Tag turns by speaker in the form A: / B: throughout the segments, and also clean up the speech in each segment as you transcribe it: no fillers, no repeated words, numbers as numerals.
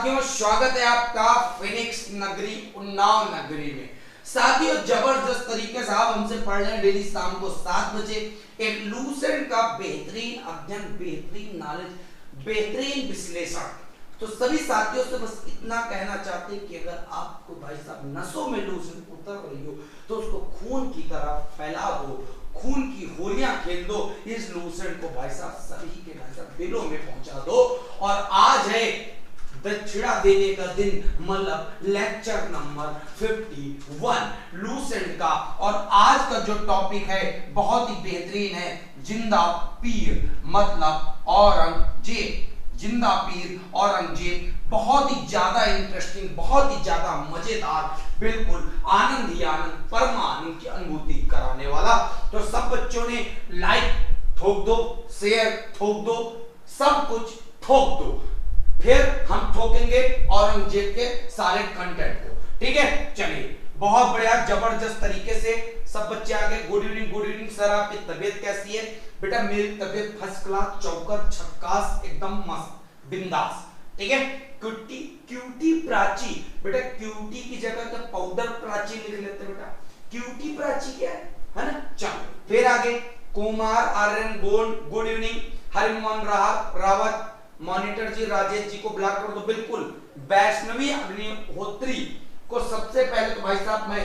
A: साथियों, स्वागत है आपका फिनिक्स नगरी उन्नाव नगरी में। साथियों, जबरदस्त तरीके से आप हमसे पढ़ रहे हैं डेली शाम को 7 बजे एक लूसेंट का बेहतरीन अध्ययन, बेहतरीन नॉलेज, बेहतरीन विश्लेषण। तो सभी साथियों से बस इतना कहना चाहते हैं कि अगर आपको भाई साहब नसों में लूसेंट उतर रही हो तो उसको खून की तरह फैला दो, खून की होलियां खेल दो, इस लूसेंट को भाई साहब सभी के भाई साहब दिलों में पहुंचा दो। और आज है दक्षिणा देने का दिन, मतलब लेक्चर नंबर 51 लूसेंट का। और आज का जो टॉपिक है बहुत ही बेहतरीन है, जिंदा पीर मतलब औरंगजेब। जिंदा पीर औरंगजेब बहुत ही ज्यादा इंटरेस्टिंग, बहुत ही ज्यादा मजेदार, बिल्कुल आनंद ही आनंद, परमानंद की अनुभूति कराने वाला। तो सब बच्चों ने लाइक ठोक दो, शेयर ठोक दो, सब कुछ ठोक दो, फिर हम ठोकेंगे औरंगजेब के सारे कंटेंट को। ठीक है, चलिए बहुत बढ़िया जबरदस्त तरीके से सब बच्चे आ गए। Good evening, good evening sir, आपकी तबीयत कैसी है? बेटा मेरी तबीयत फर्स्ट क्लास, चौकर छक्कास, एकदम मस्त बिंदास। ठीक है, क्यूटी क्यूटी प्राची, बेटा क्यूटी की जगह तो पाउडर प्राची लिख लेते बेटा, क्यूटी प्राची क्या है ना। चलो फिर आगे, Kumar Aryan gold, good evening. Harimohan Rawat, monitor ji Rajesh ji को ब्लॉक कर दो, बिल्कुल। वैष्णवी अग्निहोत्री को सबसे पहले तो भाई साहब मैं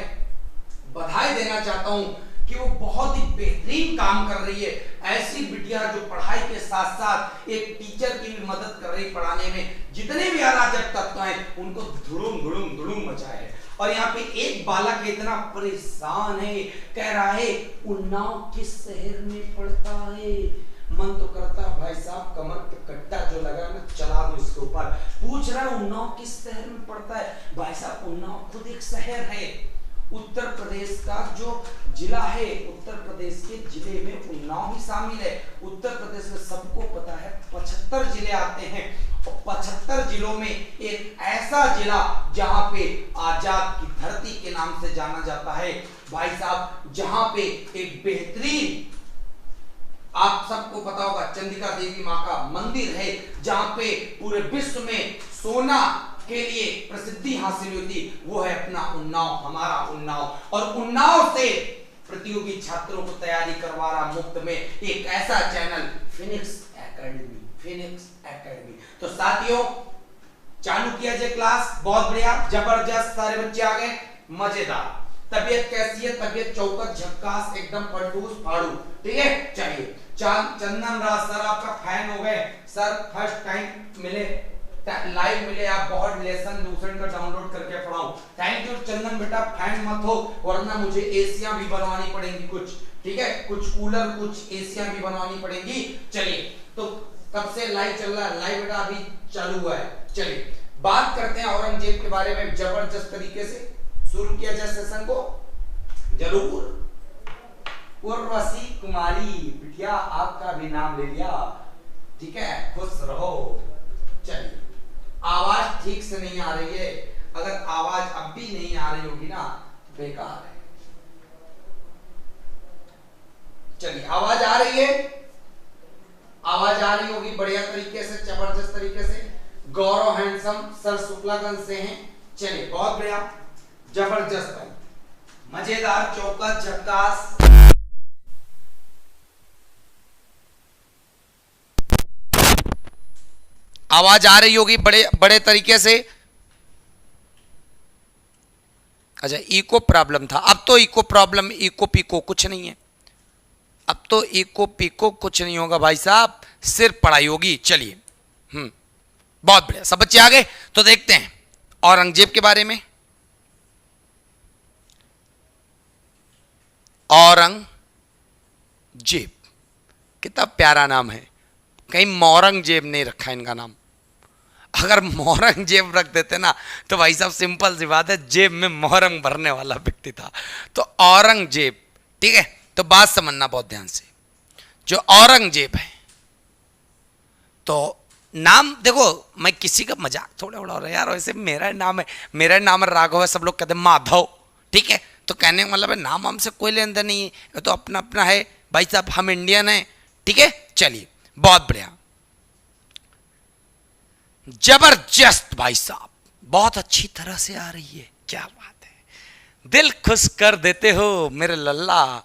A: बधाई देना चाहता हूं कि वो बहुत ही बेहतरीन काम कर रही है। ऐसी बिटिया जो पढ़ाई के साथ साथ एक टीचर की भी मदद कर रही पढ़ाने में, जितने भी अराजक तत्व हैं उनको धुड़ुम धुड़ुम धुड़ुम मचाए है। और यहाँ पे एक बालक इतना परेशान है, कह रहा है उन्नाव किस शहर में पड़ता है। मन तो करता है भाई साहब कमर पे कट्टा जो लगा ना चला दो इसके ऊपर। पूछ रहा है उन्नाव किस शहर में पड़ता है। भाई साहब उन्नाव खुद एक शहर है, उत्तर प्रदेश का जो जिला है, उत्तर प्रदेश के जिले में उन्नाव भी शामिल है। उत्तर प्रदेश में सबको पता है 75 जिले आते हैं, और 75 जिलों में एक ऐसा जिला जहां पे आजाद की धरती के नाम से जाना जाता है भाई साहब, जहां पे एक बेहतरीन, आप सबको पता होगा, चंडिका देवी मां का मंदिर है, जहां पे पूरे विश्व में सोना के लिए प्रसिद्धि हासिल हुई थी। वो है अपना उन्नाव, हमारा उन्नाव। और उन्नाव से प्रतियोगी छात्रों को तैयारी करवा रहा मुफ्त में एक ऐसा channel Phoenix academy, Phoenix academy. तो साथियों चालू किया जाए क्लास। बहुत बढ़िया, जबरदस्त, सारे बच्चे आ गए, मजेदार। तबियत कैसी है? तबियत चौकस झक्कास, एकदम पलटूस फाड़ू। ठीक है, चलिए। चंदन राज सर आपका फैन हो गए सर, फर्स्ट टाइम मिले, लाइव मिले, आप बहुत लेसन लूसेंट का डाउनलोड करके पढ़ाऊं। थैंक यू चंदन बेटा, फैन मत हो वरना मुझे एसियां भी बनवानी पड़ेंगी कुछ। ठीक है, कुछ कूलर, कुछ एसियां भी बनवानी पड़ेंगी। चलिए, तो कब से लाइव चल रहा है? लाइव बेटा अभी चालू हुआ है। चलिए बात करते हैं औरंगजेब के बारे में, जबरदस्त तरीके से शुरू किया जाए सेशन को। जरूर। उर्वशी कुमारी बिटिया, आपका भी नाम ले लिया। ठीक है, खुश रहो। चलिए, आवाज ठीक से नहीं आ रही है, अगर आवाज अब भी नहीं आ रही होगी ना बेकार है। चलिए, आवाज आ रही है, आवाज आ रही होगी बढ़िया तरीके से, जबरदस्त तरीके से। गौरव हैंडसम सर शुक्लागंज से हैं। चलिए बहुत बढ़िया, जबरदस्त, मजेदार, चौकस झक्कास। आवाज आ रही होगी बड़े बड़े तरीके से। अच्छा, इको प्रॉब्लम था, अब तो इको प्रॉब्लम, इको पीको कुछ नहीं है, अब तो इको पीको कुछ नहीं होगा भाई साहब, सिर्फ पढ़ाई होगी। चलिए, बहुत बढ़िया, सब बच्चे आ गए। तो देखते हैं औरंगजेब के बारे में। औरंगजेब कितना प्यारा नाम है, कहीं मौरंगजेब नहीं रखा इनका नाम। अगर मौरंगजेब रख देते ना तो भाई साहब सिंपल सी बात है, जेब में मोहरंग भरने वाला व्यक्ति था। तो औरंगजेब, ठीक है, तो बात समझना बहुत ध्यान से। जो औरंगजेब है, तो नाम देखो, मैं किसी का मजाक थोड़ा उड़ा रहा है यार, वैसे मेरा नाम है, मेरा नाम राघव है, सब लोग कहते हैं माधव। ठीक है, तो कहने का मतलब है नाम हमसे कोई लेन देन नहीं है, तो अपना अपना है भाई साहब, हम इंडियन हैं। ठीक है, चलिए बहुत बढ़िया। जबरदस्त भाई साहब, बहुत अच्छी तरह से आ रही है, क्या बात है, दिल खुश कर देते हो मेरे लल्ला।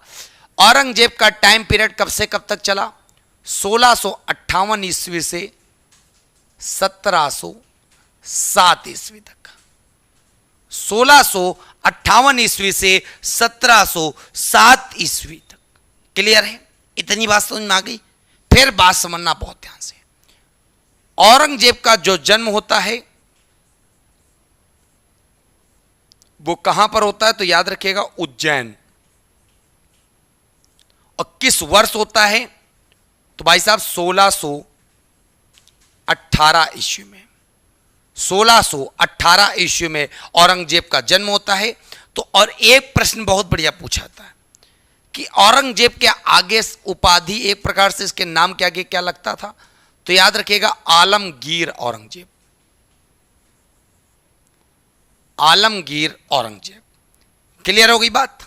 A: औरंगजेब का टाइम पीरियड कब से कब तक चला? 1658 ईस्वी से 1707 ईस्वी तक। 1658 ईस्वी से 1707 ईस्वी तक। क्लियर है? इतनी बात समझ में आ गई? फिर बात समझना बहुत ध्यान से। औरंगजेब का जो जन्म होता है वो कहां पर होता है? तो याद रखिएगा उज्जैन। और किस वर्ष होता है? तो भाई साहब 1618 ईस्वी में। 1618 ईस्वी में औरंगजेब का जन्म होता है। तो और एक प्रश्न बहुत बढ़िया पूछा था कि औरंगजेब के आगे उपाधि, एक प्रकार से इसके नाम के आगे क्या लगता था? तो याद रखिएगा आलमगीर औरंगजेब। आलमगीर औरंगजेब। क्लियर हो गई बात?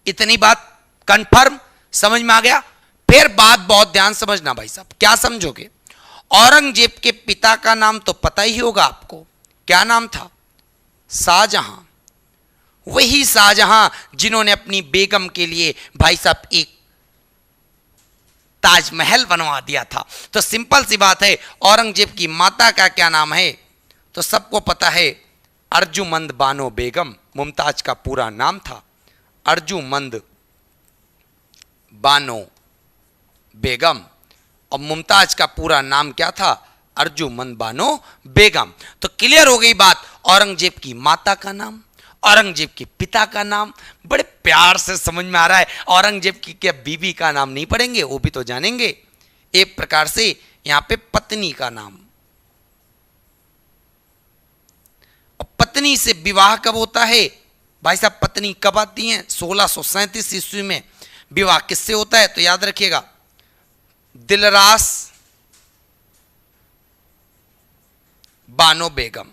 A: इतनी बात कंफर्म समझ में आ गया? फिर बात बहुत ध्यान समझना भाई साहब। क्या समझोगे? औरंगजेब के पिता का नाम तो पता ही होगा आपको, क्या नाम था? शाहजहां। वही शाहजहां जिन्होंने अपनी बेगम के लिए भाई साहब एक ताजमहल बनवा दिया था। तो सिंपल सी बात है, औरंगजेब की माता का क्या नाम है? तो सबको पता है, अर्जुमंद बानो बेगम। मुमताज का पूरा नाम था अर्जुमंद बानो बेगम। और मुमताज का पूरा नाम क्या था? अर्जुमंद बानो बेगम। तो क्लियर हो गई बात। औरंगजेब की माता का नाम, औरंगजेब के पिता का नाम, बड़े प्यार से समझ में आ रहा है। औरंगजेब की क्या बीवी का नाम नहीं पढ़ेंगे? वो भी तो जानेंगे। एक प्रकार से यहां पे पत्नी का नाम। और पत्नी से विवाह कब होता है भाई साहब? पत्नी कब आती हैं? 1637 ईस्वी में विवाह किससे होता है? तो याद रखिएगा दिलरास बानो बेगम।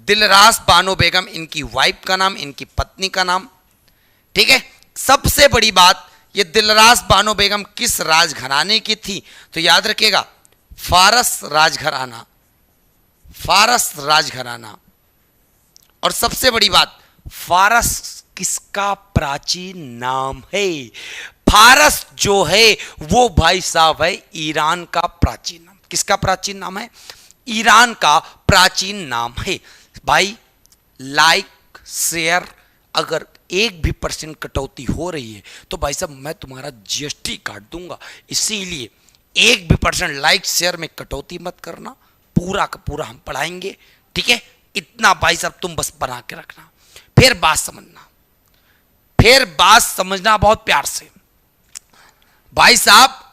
A: दिलरास बानो बेगम इनकी वाइफ का नाम, इनकी पत्नी का नाम। ठीक है? सबसे बड़ी बात, ये दिलरास बानो बेगम किस राजघराने की थी? तो याद रखिएगा फारस राजघराना। फारस राजघराना। और सबसे बड़ी बात, फारस किसका प्राचीन नाम है? फारस जो है वो भाई साहब है ईरान का प्राचीन नाम। किसका प्राचीन नाम है? ईरान का प्राचीन नाम है। भाई लाइक शेयर, अगर 1% कटौती हो रही है तो भाई साहब मैं तुम्हारा जीएसटी काट दूंगा। इसीलिए 1% लाइक शेयर में कटौती मत करना, पूरा का पूरा हम पढ़ाएंगे। ठीक है? इतना भाई साहब तुम बस बना के रखना। फिर बात समझना, फिर बात समझना बहुत प्यार से। भाई साहब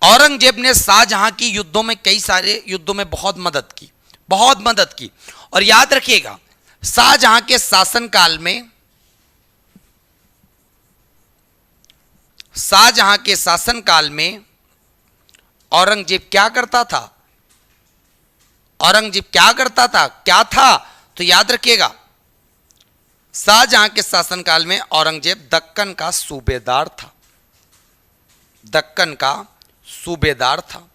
A: औरंगजेब ने शाहजहां की युद्धों में, कई सारे युद्धों में बहुत मदद की, बहुत मदद की। और याद रखिएगा शाहजहां के शासनकाल में, शाहजहां के शासनकाल में औरंगजेब क्या करता था? औरंगजेब क्या करता था? क्या था? तो याद रखिएगा शाहजहां के शासनकाल में औरंगजेब दक्कन का सूबेदार था। दक्कन का सूबेदार था।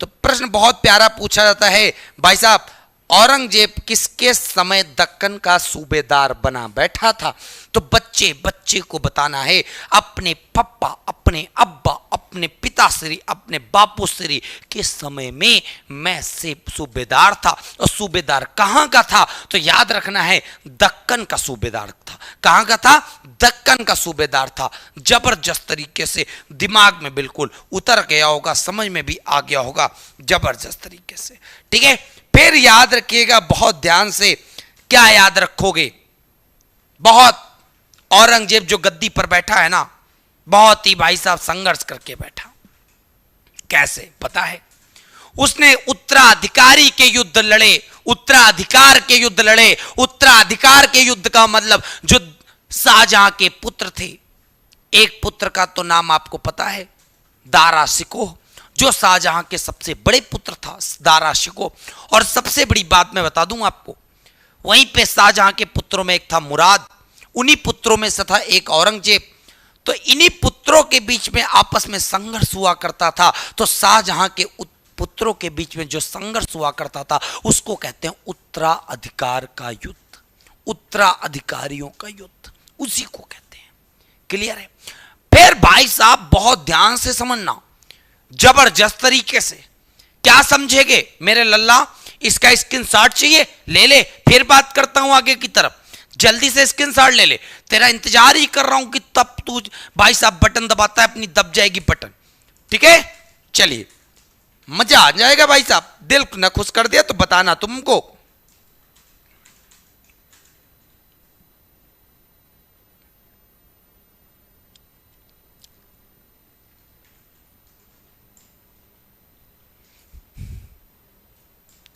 A: तो प्रश्न बहुत प्यारा पूछा जाता है भाई साहब, औरंगजेब किसके समय दक्कन का सूबेदार बना बैठा था? तो बच्चे को बताना है अपने पप्पा, अपने अब्बा, अपने पिताश्री, अपने बापूश्री के समय में मैं से सूबेदार था। और सूबेदार कहां का था? तो याद रखना है दक्कन का सूबेदार था। कहां का था? दक्कन का सूबेदार था। जबरदस्त तरीके से दिमाग में बिल्कुल उतर गया होगा, समझ में भी आ गया होगा जबरदस्त तरीके से। ठीक है? फिर याद रखिएगा बहुत ध्यान से। क्या याद रखोगे? बहुत, औरंगजेब जो गद्दी पर बैठा है ना, बहुत ही भाई साहब संघर्ष करके बैठा। कैसे पता है? उसने उत्तराधिकारी के युद्ध लड़े, उत्तराधिकार के युद्ध लड़े। उत्तराधिकार के युद्ध का मतलब जो शाहजहां के पुत्र थे, एक पुत्र का तो नाम आपको पता है दारा शिकोह, जो शाहजहां के सबसे बड़े पुत्र था दारा शिकोह। और सबसे बड़ी बात मैं बता दूं आपको, वहीं पे शाहजहां के पुत्रों में एक था मुराद, उन्हीं पुत्रों में से था एक औरंगजेब। तो इन्हीं पुत्रों के बीच में आपस में संघर्ष हुआ करता था। तो शाहजहां के पुत्रों के बीच में जो संघर्ष हुआ करता था उसको कहते हैं उत्तराधिकार का युद्ध, उत्तराधिकारियों का युद्ध, उसी को कहते हैं। क्लियर है? फिर भाई साहब बहुत ध्यान से समझना, जबरदस्त तरीके से। क्या समझेगे मेरे लल्ला? इसका स्क्रीनशॉट चाहिए? ले ले, फिर बात करता हूं आगे की तरफ। जल्दी से स्क्रीनशॉट ले ले, तेरा इंतजार ही कर रहा हूं कि तब तू भाई साहब बटन दबाता है, अपनी दब जाएगी बटन। ठीक है, चलिए, मजा आ जाएगा भाई साहब। दिल न खुश कर दिया तो बताना तुमको।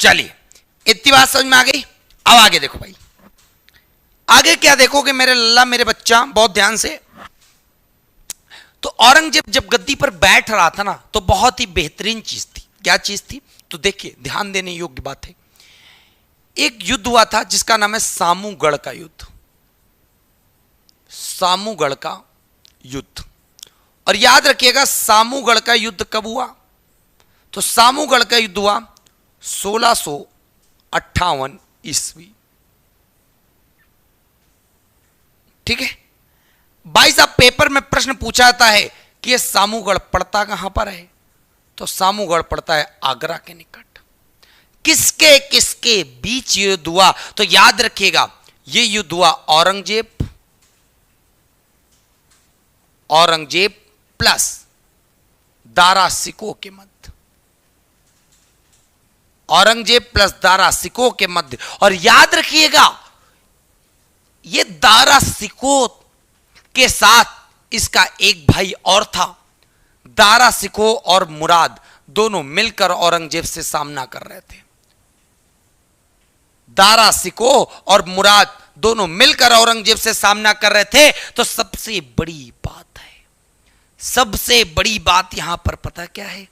A: चलिए, इतनी बात समझ में आ गई। अब आगे देखो भाई, आगे क्या देखोगे मेरे लल्ला मेरे बच्चा, बहुत ध्यान से। तो औरंगजेब जब गद्दी पर बैठ रहा था ना, तो बहुत ही बेहतरीन चीज थी। क्या चीज थी? तो देखिए, ध्यान देने योग्य बात है। एक युद्ध हुआ था जिसका नाम है सामूगढ़ का युद्ध, सामूगढ़ का युद्ध। और याद रखिएगा, सामूगढ़ का युद्ध कब हुआ? तो सामूगढ़ का युद्ध हुआ 1658 ईस्वी। ठीक है भाई साहब, पेपर में प्रश्न पूछा जाता है कि यह सामूगढ़ पड़ता कहां पर है? तो सामूगढ़ पड़ता है आगरा के निकट। किसके किसके बीच युद्ध हुआ? तो याद रखिएगा, यह युद्ध हुआ औरंगजेब प्लस दारा सिकोह के मध्य, औरंगजेब प्लस दारा सिकोह के मध्य। और याद रखिएगा, यह दारा सिकोह के साथ इसका एक भाई और था। दारा सिकोह और मुराद दोनों मिलकर औरंगजेब से सामना कर रहे थे। दारा सिकोह और मुराद दोनों मिलकर औरंगजेब से सामना कर रहे थे। तो सबसे बड़ी बात है, सबसे बड़ी बात यहां पर पता क्या है?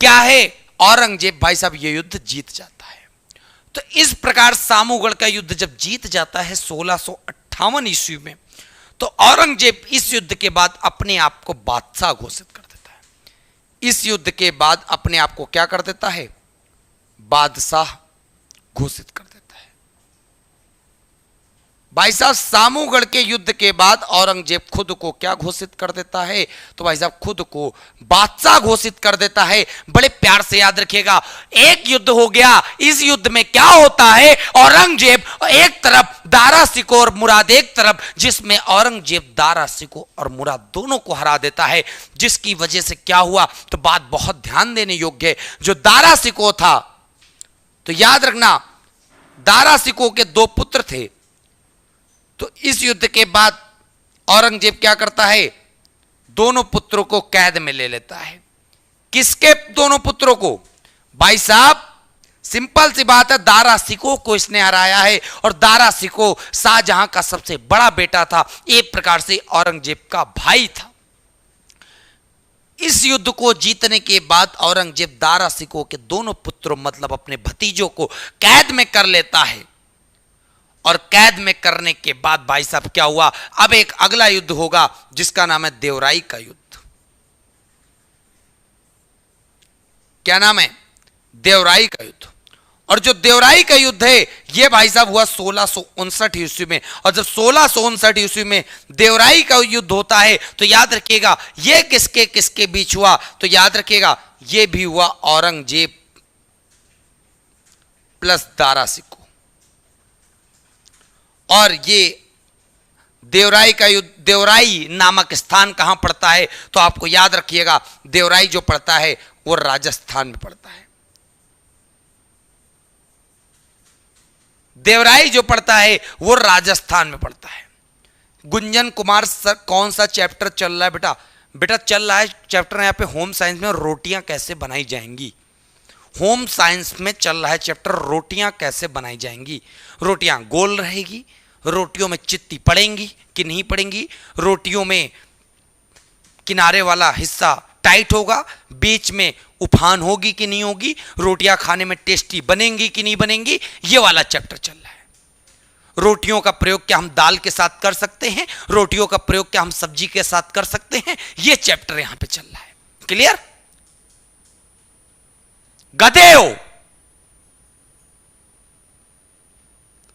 A: क्या है? औरंगजेब भाई साहब ये युद्ध जीत जाता है। तो इस प्रकार सामूगढ़ का युद्ध जब जीत जाता है 1658 ईस्वी में, तो औरंगजेब इस युद्ध के बाद अपने आप को बादशाह घोषित कर देता है। इस युद्ध के बाद अपने आप को क्या कर देता है? बादशाह घोषित कर देता है। भाई साहब, सामूगढ़ के युद्ध के बाद औरंगजेब खुद को क्या घोषित कर देता है? तो भाई साहब खुद को बादशाह घोषित कर देता है। बड़े प्यार से याद रखिएगा, एक युद्ध हो गया। इस युद्ध में क्या होता है? औरंगजेब एक तरफ, दारा सिकोह और मुराद एक तरफ, जिसमें औरंगजेब दारा सिकोह और मुराद दोनों को हरा देता है। जिसकी वजह से क्या हुआ? तो बात बहुत ध्यान देने योग्य है। जो दारा सिकोह था, तो याद रखना, दारा सिकोह के दो पुत्र थे। तो इस युद्ध के बाद औरंगजेब क्या करता है? दोनों पुत्रों को कैद में ले लेता है। किसके दोनों पुत्रों को? भाई साहब सिंपल सी बात है, दारा सिकोह को इसने हराया है। और दारा सिकोह शाहजहां का सबसे बड़ा बेटा था, एक प्रकार से औरंगजेब का भाई था। इस युद्ध को जीतने के बाद औरंगजेब दारा सिकोह के दोनों पुत्रों मतलब अपने भतीजों को कैद में कर लेता है। और कैद में करने के बाद भाई साहब क्या हुआ? अब एक अगला युद्ध होगा जिसका नाम है देवराई का युद्ध। क्या नाम है? देवराई का युद्ध। और जो देवराई का युद्ध है यह भाई साहब हुआ 1659 ईस्वी में। और जब 1659 ईस्वी में देवराई का युद्ध होता है, तो याद रखिएगा यह किसके किसके बीच हुआ? तो याद रखिएगा यह भी हुआ औरंगजेब प्लस दारा सिकोह। और ये देवराई का युद्ध, देवराई नामक स्थान कहां पड़ता है? तो आपको याद रखिएगा, देवराई जो पड़ता है वो राजस्थान में पड़ता है। देवराई जो पड़ता है वो राजस्थान में पड़ता है। गुंजन कुमार सर, कौन सा चैप्टर चल रहा है बेटा? बेटा चल रहा है चैप्टर यहाँ पे होम साइंस में रोटियां कैसे बनाई जाएंगी। होम साइंस में चल रहा है चैप्टर रोटियां कैसे बनाई जाएंगी। रोटियां गोल रहेगी, रोटियों में चित्ती पड़ेंगी कि नहीं पड़ेंगी, रोटियों में किनारे वाला हिस्सा टाइट होगा, बीच में उफान होगी कि नहीं होगी, रोटियां खाने में टेस्टी बनेंगी कि नहीं बनेंगी, ये वाला चैप्टर चल रहा है। रोटियों का प्रयोग क्या हम दाल के साथ कर सकते हैं, रोटियों का प्रयोग क्या हम सब्जी के साथ कर सकते हैं, ये चैप्टर यहां पे चल रहा है। क्लियर? गधे हो।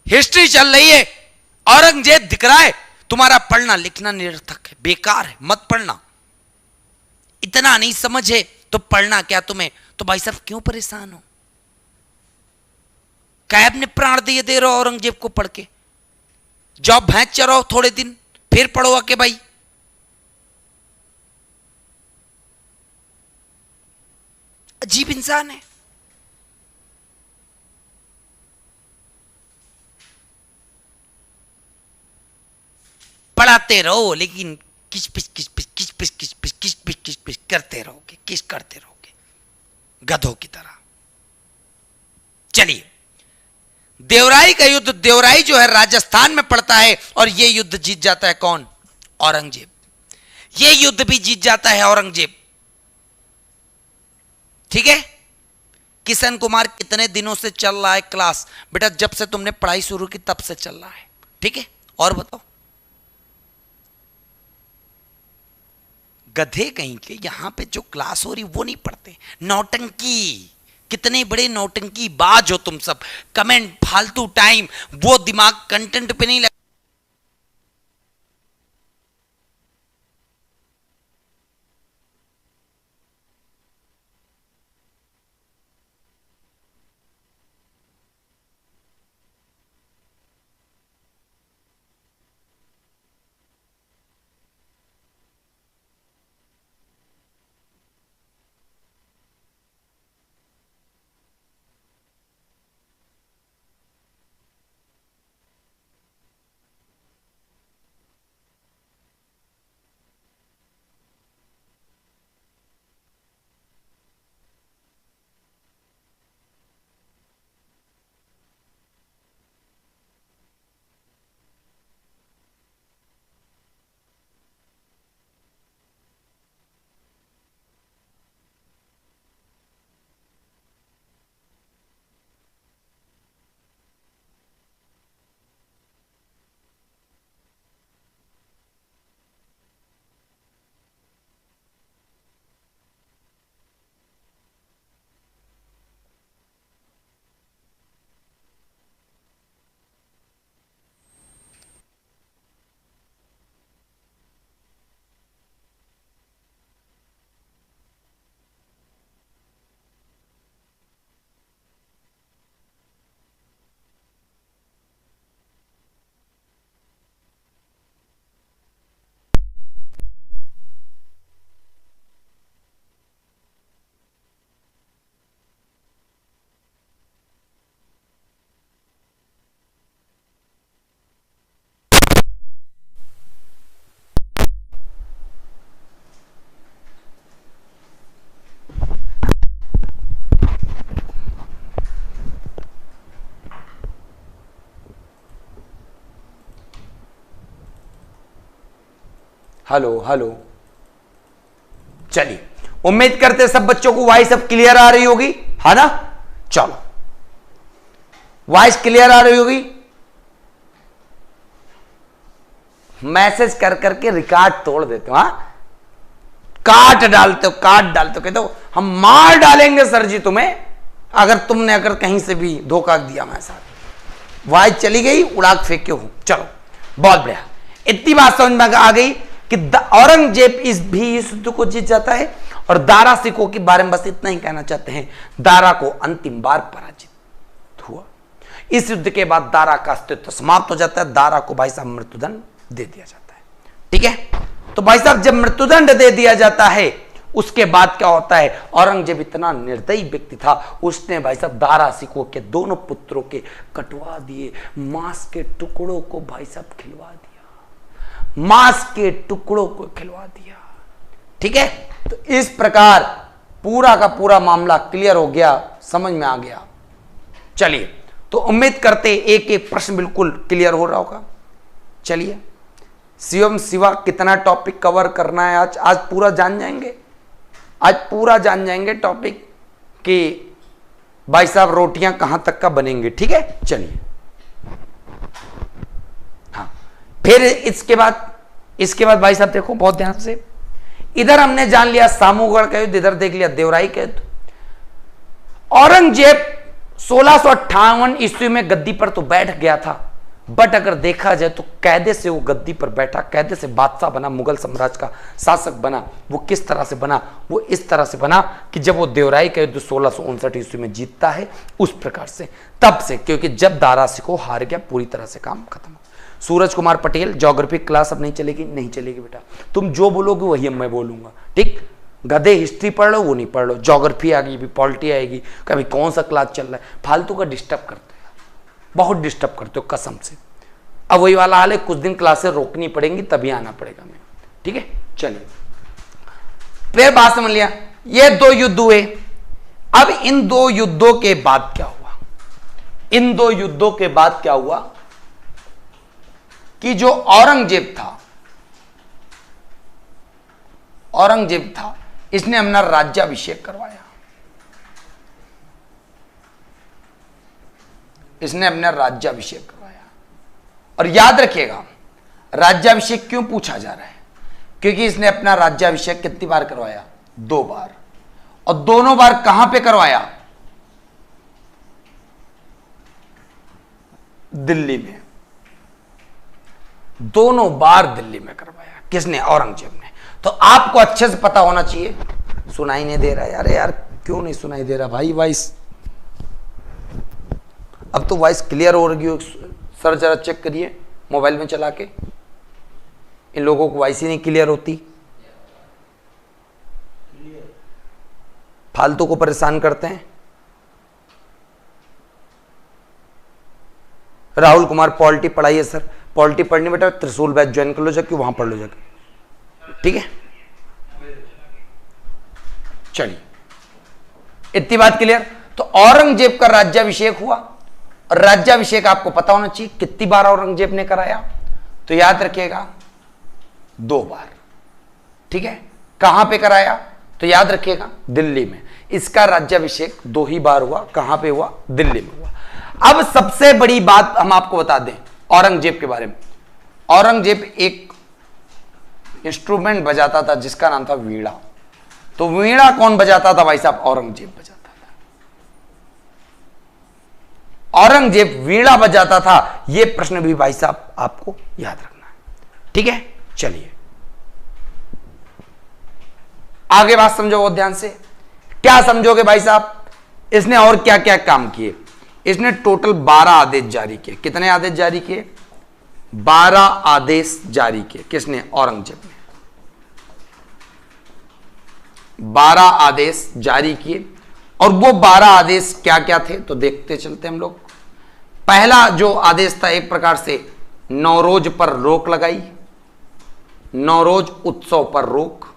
A: हिस्ट्री चल रही है, औरंगजेब दिख रहा है, तुम्हारा पढ़ना लिखना निरर्थक है, बेकार है, मत पढ़ना। इतना नहीं समझ है तो पढ़ना क्या तुम्हें? तो भाई साहब क्यों परेशान हो? कैब ने प्राण दिए दे रहे हो औरंगजेब को पढ़ के? जाओ भैंस चराओ थोड़े दिन, फिर पढ़ो आके भाई। अजीब इंसान है। पढ़ाते रहो लेकिन किस पिच किस पिच किस पिच किस पिच किस पिच किस पिच करते रहोगे, किस करते रहोगे गधों की तरह। चलिए, देवराई का युद्ध, देवराई जो है राजस्थान में पड़ता है और यह युद्ध जीत जाता है कौन? औरंगजेब। यह युद्ध भी जीत जाता है औरंगजेब। ठीक है। किशन कुमार कितने दिनों से चल रहा है क्लास? बेटा जब से तुमने पढ़ाई शुरू की तब से चल रहा है। ठीक है, और बताओ। गधे कहीं के यहां पे जो क्लास हो रही वो नहीं पढ़ते। नौटंकी, कितने बड़े नौटंकी बाज हो तुम सब। कमेंट, फालतू टाइम, वो दिमाग कंटेंट पे नहीं लगा। Hello hello. चलिए, उम्मीद करते सब बच्चों को वॉइस अब क्लियर आ रही होगी, है ना? चलो, वॉइस क्लियर आ रही होगी। मैसेज कर करके रिकॉर्ड तोड़ देते हो, हाँ? काट डालते हो, काट डालते हो, कहते हो हम मार डालेंगे सर जी तुम्हें अगर तुमने अगर कहीं से भी धोखा दिया हमारे साथ। वॉइस चली गई, उड़ा फेंके हो। चलो, बहुत बढ़िया। इतनी बात समझ में आ गई कि औरंगजेब इस भी इस युद्ध को जीत जाता है। और दारा सिकों के बारे में बस इतना ही कहना चाहते हैं, दारा को अंतिम बार पराजित हुआ। इस युद्ध के बाद दारा का अस्तित्व समाप्त हो जाता है। दारा को भाई साहब मृत्युदंड दे दिया जाता है। ठीक है, तो भाई साहब जब मृत्युदंड दे दिया जाता है उसके बाद क्या होता है? औरंगजेब इतना निर्दयी व्यक्ति था, उसने भाई साहब दारा सिकों के दोनों पुत्रों के कटवा दिए, मांस के टुकड़ों को भाई साहब खिलवा दिया, मांस के टुकड़ों को खिलवा दिया। ठीक है, तो इस प्रकार पूरा का पूरा मामला क्लियर हो गया, समझ में आ गया। चलिए, तो उम्मीद करते एक एक प्रश्न बिल्कुल क्लियर हो रहा होगा। चलिए, शिवम शिवा कितना टॉपिक कवर करना है आज? आज पूरा जान जाएंगे, आज पूरा जान जाएंगे टॉपिक कि भाई साहब रोटियां कहां तक का बनेंगे। ठीक है, चलिए। हाँ, फिर इसके बाद भाई साहब देखो बहुत ध्यान से, इधर हमने जान लिया सामूगढ़ का युद्ध, इधर देख लिया देवराई का युद्ध।
B: औरंगजेब 1658 ईस्वी में गद्दी पर तो बैठ गया था, बट अगर देखा जाए तो कायदे से वो गद्दी पर बैठा, कायदे से बादशाह बना, मुगल साम्राज्य का शासक बना। वो किस तरह से बना? वो इस तरह से बना कि जब वो देवराई का युद्ध 1659 ईस्वी में जीतता है, उस प्रकार से, तब से, क्योंकि जब दारा सिकोह हार गया, पूरी तरह से काम खत्म। सूरज कुमार पटेल, ज्योग्राफी क्लास अब नहीं चलेगी, नहीं चलेगी बेटा, तुम जो बोलोगे वही मैं बोलूंगा, ठीक? गधे हिस्ट्री पढ़ लो, वो नहीं पढ़ लो, ज्योग्राफी आ गई, पॉलिटी आएगी, कभी कौन सा क्लास चल रहा है, फालतू का डिस्टर्ब करते हो, बहुत डिस्टर्ब करते हो कसम से। अब वही वाला हाल है, कुछ दिन क्लासेस रोकनी पड़ेंगी, तभी आना पड़ेगा मैं, ठीक है? चलिए, फिर बात समझ लिया, ये 2 युद्ध हुए। अब इन 2 युद्धों के बाद क्या हुआ? इन 2 युद्धों के बाद क्या हुआ कि जो औरंगजेब था, इसने अपना राज्याभिषेक करवाया। इसने अपना राज्याभिषेक करवाया। और याद रखिएगा, राज्याभिषेक क्यों पूछा जा रहा है? क्योंकि इसने अपना राज्याभिषेक कितनी बार करवाया? 2 बार। और दोनों बार कहां पे करवाया? दिल्ली में। दोनों बार दिल्ली में करवाया। किसने? औरंगजेब ने। तो आपको अच्छे से पता होना चाहिए। सुनाई नहीं दे रहा है? अरे यार क्यों नहीं सुनाई दे रहा भाई वॉइस? अब तो वॉइस क्लियर हो रही हो। सर जरा चेक करिए मोबाइल में चला के, इन लोगों को वॉइस ही नहीं क्लियर होती, फालतू को परेशान करते हैं। राहुल कुमार पॉलिटी पढ़ाइए सर। पॉलिटी पढ़नी बेटा त्रिशूल बैच ज्वाइन कर लो जाके, वहां पढ़ लो जाके, ठीक है? चलिए, इतनी बात क्लियर। तो औरंगजेब का राज्याभिषेक हुआ। और राज्याभिषेक आपको पता होना चाहिए कितनी बार औरंगजेब ने कराया, तो याद रखिएगा 2 बार, ठीक है? कहां पे कराया? तो याद रखिएगा दिल्ली में। इसका राज्याभिषेक 2 ही बार हुआ। कहां पे हुआ? दिल्ली में हुआ। अब सबसे बड़ी बात हम आपको बता दें औरंगजेब के बारे में। औरंगजेब एक इंस्ट्रूमेंट बजाता था जिसका नाम था वीणा। तो वीणा कौन बजाता था भाई साहब? औरंगजेब बजाता था। औरंगजेब वीणा बजाता था, यह प्रश्न भी भाई साहब आपको याद रखना है, ठीक है? चलिए आगे बात समझो बहुत ध्यान से। क्या समझोगे भाई साहब? इसने और क्या क्या काम किए? इसने टोटल 12 आदेश जारी किए। कितने आदेश जारी किए? 12 आदेश जारी किए। किसने? औरंगजेब ने 12 आदेश जारी किए। और वो 12 आदेश क्या क्या थे तो देखते चलते हम लोग। पहला जो आदेश था, एक प्रकार से नौरोज पर रोक लगाई। नौरोज उत्सव पर रोक।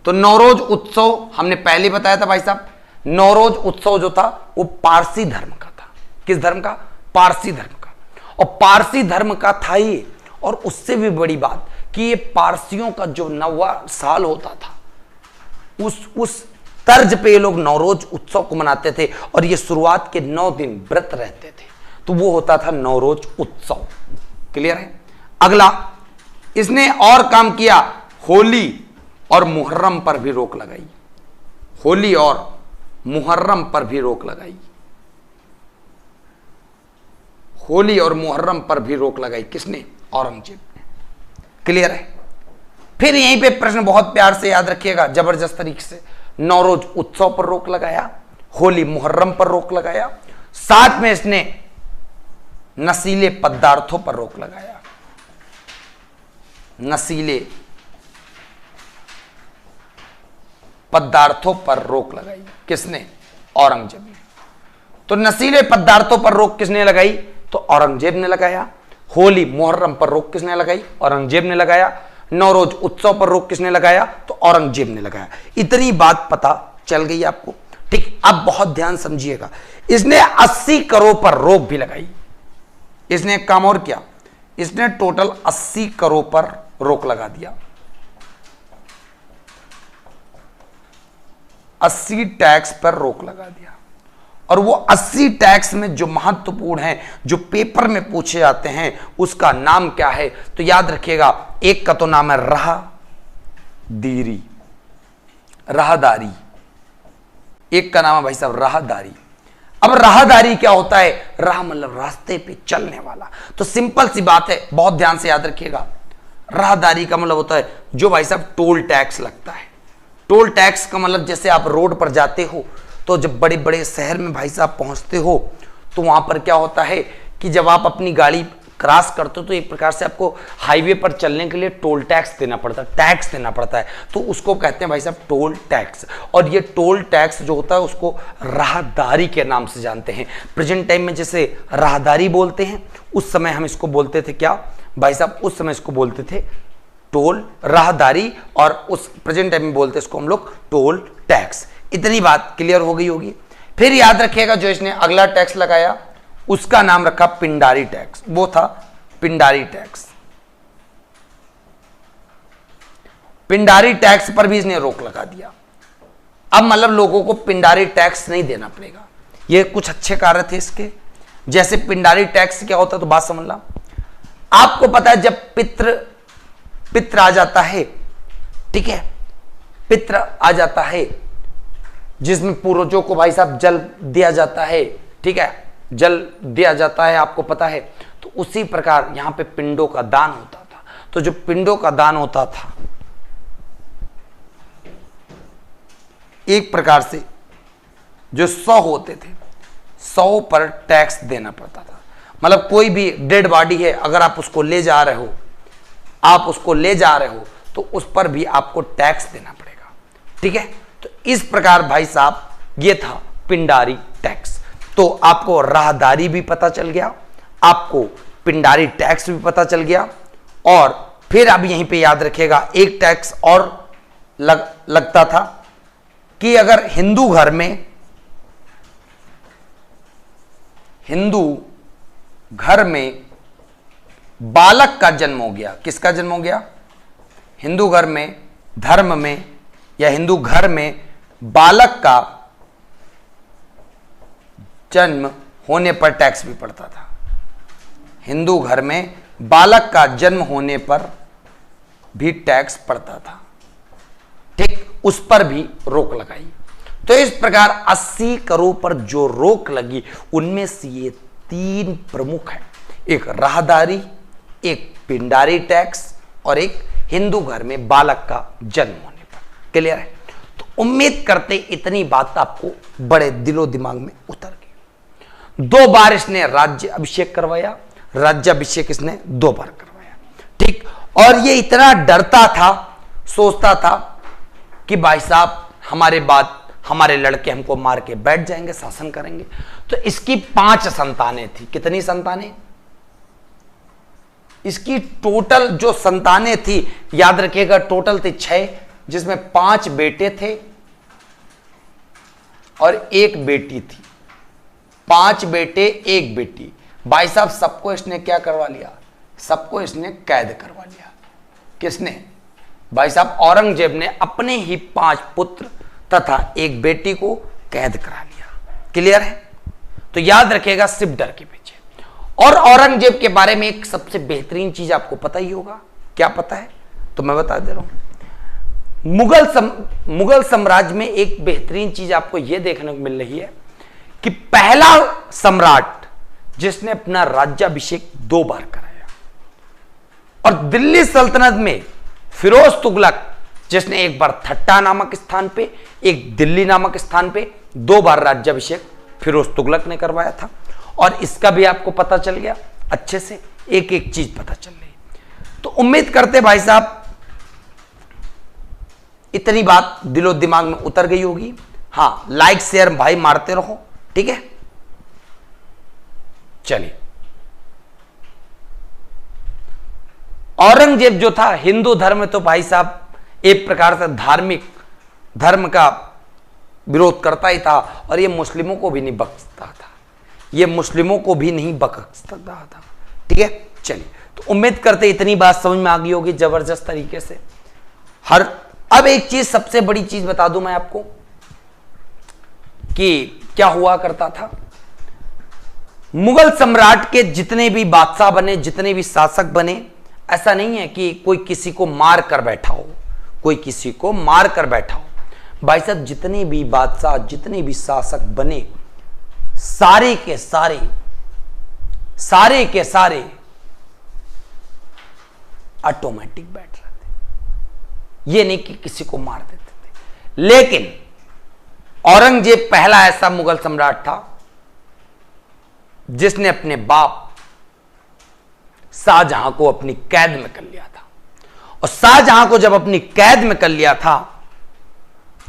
B: तो नौरोज उत्सव हमने पहले बताया था भाई साहब। नौरोज उत्सव जो था वो पारसी धर्म का था। किस धर्म का? पारसी धर्म का। और पारसी धर्म का था ये। और उससे भी बड़ी बात कि ये पारसियों का जो नवा साल होता था, उस तर्ज पे ये लोग नौरोज उत्सव को मनाते थे। और ये शुरुआत के 9 दिन व्रत रहते थे, तो वो होता था नौरोज उत्सव। क्लियर है? अगला इसने और काम किया, होली और मुहर्रम पर भी रोक लगाई। होली और मुहर्रम पर भी रोक लगाई। होली और मुहर्रम पर भी रोक लगाई। किसने? औरंगजेब ने। क्लियर है? फिर यहीं पे प्रश्न बहुत प्यार से याद रखिएगा, जबरदस्त तरीके से। नौरोज उत्सव पर रोक लगाया, होली मुहर्रम पर रोक लगाया, साथ में इसने नशीले पदार्थों पर रोक लगाया। नशीले पदार्थों पर रोक लगाई। किसने? औरंगजेब ने। तो नशीले पदार्थों पर रोक किसने लगाई? तो औरंगजेब ने लगाया। होली मुहर्रम पर रोक किसने लगाई? औरंगजेब ने लगाया। नौरोज उत्सव पर रोक किसने लगाया? तो औरंगजेब ने लगाया। इतनी बात पता चल गई आपको, ठीक? अब बहुत ध्यान समझिएगा। इसने 80 करोड़ पर रोक भी लगाई। इसने एक काम और किया, इसने टोटल 80 करोड़ पर रोक लगा दिया। 80 टैक्स पर रोक लगा दिया। और वो 80 टैक्स में जो महत्वपूर्ण है, जो पेपर में पूछे जाते हैं, उसका नाम क्या है? तो याद रखिएगा, एक का तो नाम है राहदीरी, राहदारी। एक का नाम है भाई साहब राहदारी। अब राहदारी क्या होता है? राह मतलब रास्ते पे चलने वाला। तो सिंपल सी बात है, बहुत ध्यान से याद रखिएगा। राहदारी का मतलब होता है जो भाई साहब टोल टैक्स लगता है। टोल टैक्स का मतलब जैसे आप रोड पर जाते हो तो जब बड़े बड़े शहर में भाई साहब पहुंचते हो तो वहां पर क्या होता है कि जब आप अपनी गाड़ी क्रॉस करते हो तो एक प्रकार से आपको हाईवे पर चलने के लिए टोल टैक्स देना पड़ता है, टैक्स देना पड़ता है। तो उसको कहते हैं भाई साहब टोल टैक्स। और ये टोल टैक्स जो होता है उसको राहदारी के नाम से जानते हैं। प्रेजेंट टाइम में जैसे राहदारी बोलते हैं, उस समय हम इसको बोलते थे क्या भाई साहब? उस समय इसको बोलते थे टोल राहदारी, और उस प्रेजेंट टाइम में बोलते इसको हम लोग टोल टैक्स। इतनी बात क्लियर हो गई होगी। फिर याद रखिएगा जो इसने अगला टैक्स लगाया उसका नाम रखा पिंडारी टैक्स। वो था पिंडारी टैक्स। पिंडारी टैक्स पर भी इसने रोक लगा दिया। अब मतलब लोगों को पिंडारी टैक्स नहीं देना पड़ेगा। ये कुछ अच्छे कार्य थे इसके। जैसे पिंडारी टैक्स क्या होता है तो बात समझना। आपको पता है जब पित्र आ जाता है, ठीक है, पित्र आ जाता है जिसमें पूर्वजों को भाई साहब जल दिया जाता है, ठीक है, जल दिया जाता है, आपको पता है। तो उसी प्रकार यहां पे पिंडों का दान होता था। तो जो पिंडों का दान होता था एक प्रकार से जो 100 होते थे 100 पर टैक्स देना पड़ता था। मतलब कोई भी डेड बॉडी है, अगर आप उसको ले जा रहे हो, आप उसको ले जा रहे हो तो उस पर भी आपको टैक्स देना पड़ेगा, ठीक है। तो इस प्रकार भाई साहब ये था पिंडारी टैक्स। तो आपको राहदारी भी पता चल गया, आपको पिंडारी टैक्स भी पता चल गया। और फिर अब यहीं पे याद रखिएगा एक टैक्स और लगता था कि अगर हिंदू घर में बालक का जन्म हो गया। किसका जन्म हो गया? हिंदू घर में, धर्म में या हिंदू घर में बालक का जन्म होने पर टैक्स भी पड़ता था। हिंदू घर में बालक का जन्म होने पर भी टैक्स पड़ता था, ठीक, उस पर भी रोक लगाई। तो इस प्रकार 80 करोड़ पर जो रोक लगी उनमें से ये 3 प्रमुख है, एक राहदारी, एक पिंडारी टैक्स और एक हिंदू घर में बालक का जन्म होने पर। क्लियर है? तो उम्मीद करते इतनी बात आपको बड़े दिलो दिमाग में उतर गई। 2 बार इसने राज्य अभिषेक करवाया, राज्याभिषेक इसने 2 बार करवाया, ठीक। और ये इतना डरता था, सोचता था कि भाई साहब हमारे बाद हमारे लड़के हमको मार के बैठ जाएंगे, शासन करेंगे। तो इसकी 5 संतानें थी। कितनी संतानें? इसकी टोटल जो संतानें थी याद रखिएगा टोटल थी 6, जिसमें 5 बेटे थे और 1 बेटी थी। 5 बेटे 1 बेटी। भाई साहब सबको इसने क्या करवा लिया? सबको इसने कैद करवा लिया। किसने? भाई साहब औरंगजेब ने अपने ही 5 पुत्र तथा 1 बेटी को कैद करा लिया। क्लियर है? तो याद रखिएगा सिर्फ डर के पीछे। और औरंगजेब के बारे में एक सबसे बेहतरीन चीज आपको पता ही होगा। क्या पता है? तो मैं बता दे रहा हूं। मुगल साम्राज्य में एक बेहतरीन चीज आपको यह देखने को मिल रही है कि पहला सम्राट जिसने अपना राज्याभिषेक 2 बार कराया, और दिल्ली सल्तनत में फिरोज तुगलक जिसने एक बार थट्टा नामक स्थान पे, एक दिल्ली नामक स्थान पे 2 बार राज्याभिषेक फिरोज तुगलक ने करवाया था। और इसका भी आपको पता चल गया अच्छे से, एक एक चीज पता चल रही। तो उम्मीद करते भाई साहब इतनी बात दिलो दिमाग में उतर गई होगी। हां, लाइक शेयर भाई मारते रहो, ठीक है। चलिए, औरंगजेब जो था हिंदू धर्म में तो भाई साहब एक प्रकार से धार्मिक धर्म का विरोध करता ही था, और ये मुस्लिमों को भी नहीं बख्शता था, ये मुस्लिमों को भी नहीं बख्शता था, ठीक है। चलिए, तो उम्मीद करते इतनी बात समझ में आ गई होगी जबरदस्त तरीके से। अब एक चीज, सबसे बड़ी चीज बता दूं मैं आपको कि क्या हुआ करता था। मुगल सम्राट के जितने भी बादशाह बने, जितने भी शासक बने, ऐसा नहीं है कि कोई किसी को मार कर बैठा हो, कोई किसी को मार कर बैठा हो, भाई साहब जितने भी बादशाह, जितने भी शासक बने, सारे के सारे ऑटोमेटिक बैठ रहे थे। ये नहीं कि किसी को मार देते थे। लेकिन औरंगजेब पहला ऐसा मुगल सम्राट था जिसने अपने बाप शाहजहां को अपनी कैद में कर लिया था। और शाहजहां को जब अपनी कैद में कर लिया था,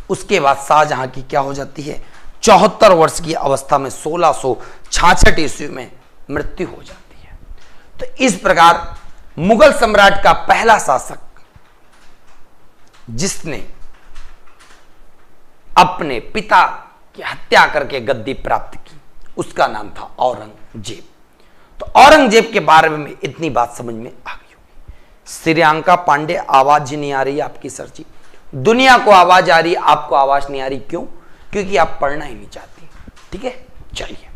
B: उसके बाद शाहजहां की क्या हो जाती है, 74 वर्ष की अवस्था में 1666 ईस्वी में मृत्यु हो जाती है। तो इस प्रकार मुगल सम्राट का पहला शासक जिसने अपने पिता की हत्या करके गद्दी प्राप्त की, उसका नाम था औरंगजेब। तो औरंगजेब के बारे में इतनी बात समझ में आ गई होगी। श्रेयांका पांडे, आवाज ही नहीं आ रही आपकी सर जी। दुनिया को आवाज आ रही है, आपको आवाज नहीं आ रही, क्यों? क्योंकि आप पढ़ना ही नहीं चाहती। ठीक है, चलिए,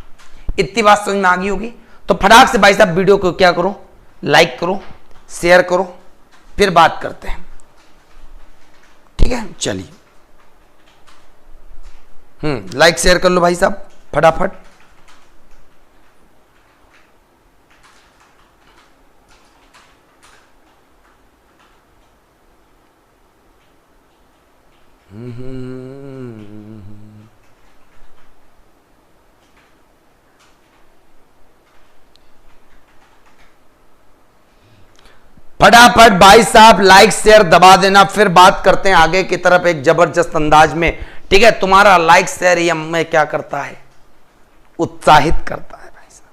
B: इतनी बात समझ में आ गई होगी। तो फटाक से भाई साहब वीडियो को क्या करो, लाइक करो, शेयर करो, फिर बात करते हैं। ठीक है, चलिए, लाइक शेयर कर लो भाई साहब फटाफट। फटाफट भाई साहब लाइक शेयर दबा देना, फिर बात करते हैं आगे की तरफ एक जबरदस्त अंदाज में। ठीक है, तुम्हारा लाइक शेयर ये हमें क्या करता है, उत्साहित करता है भाई साहब।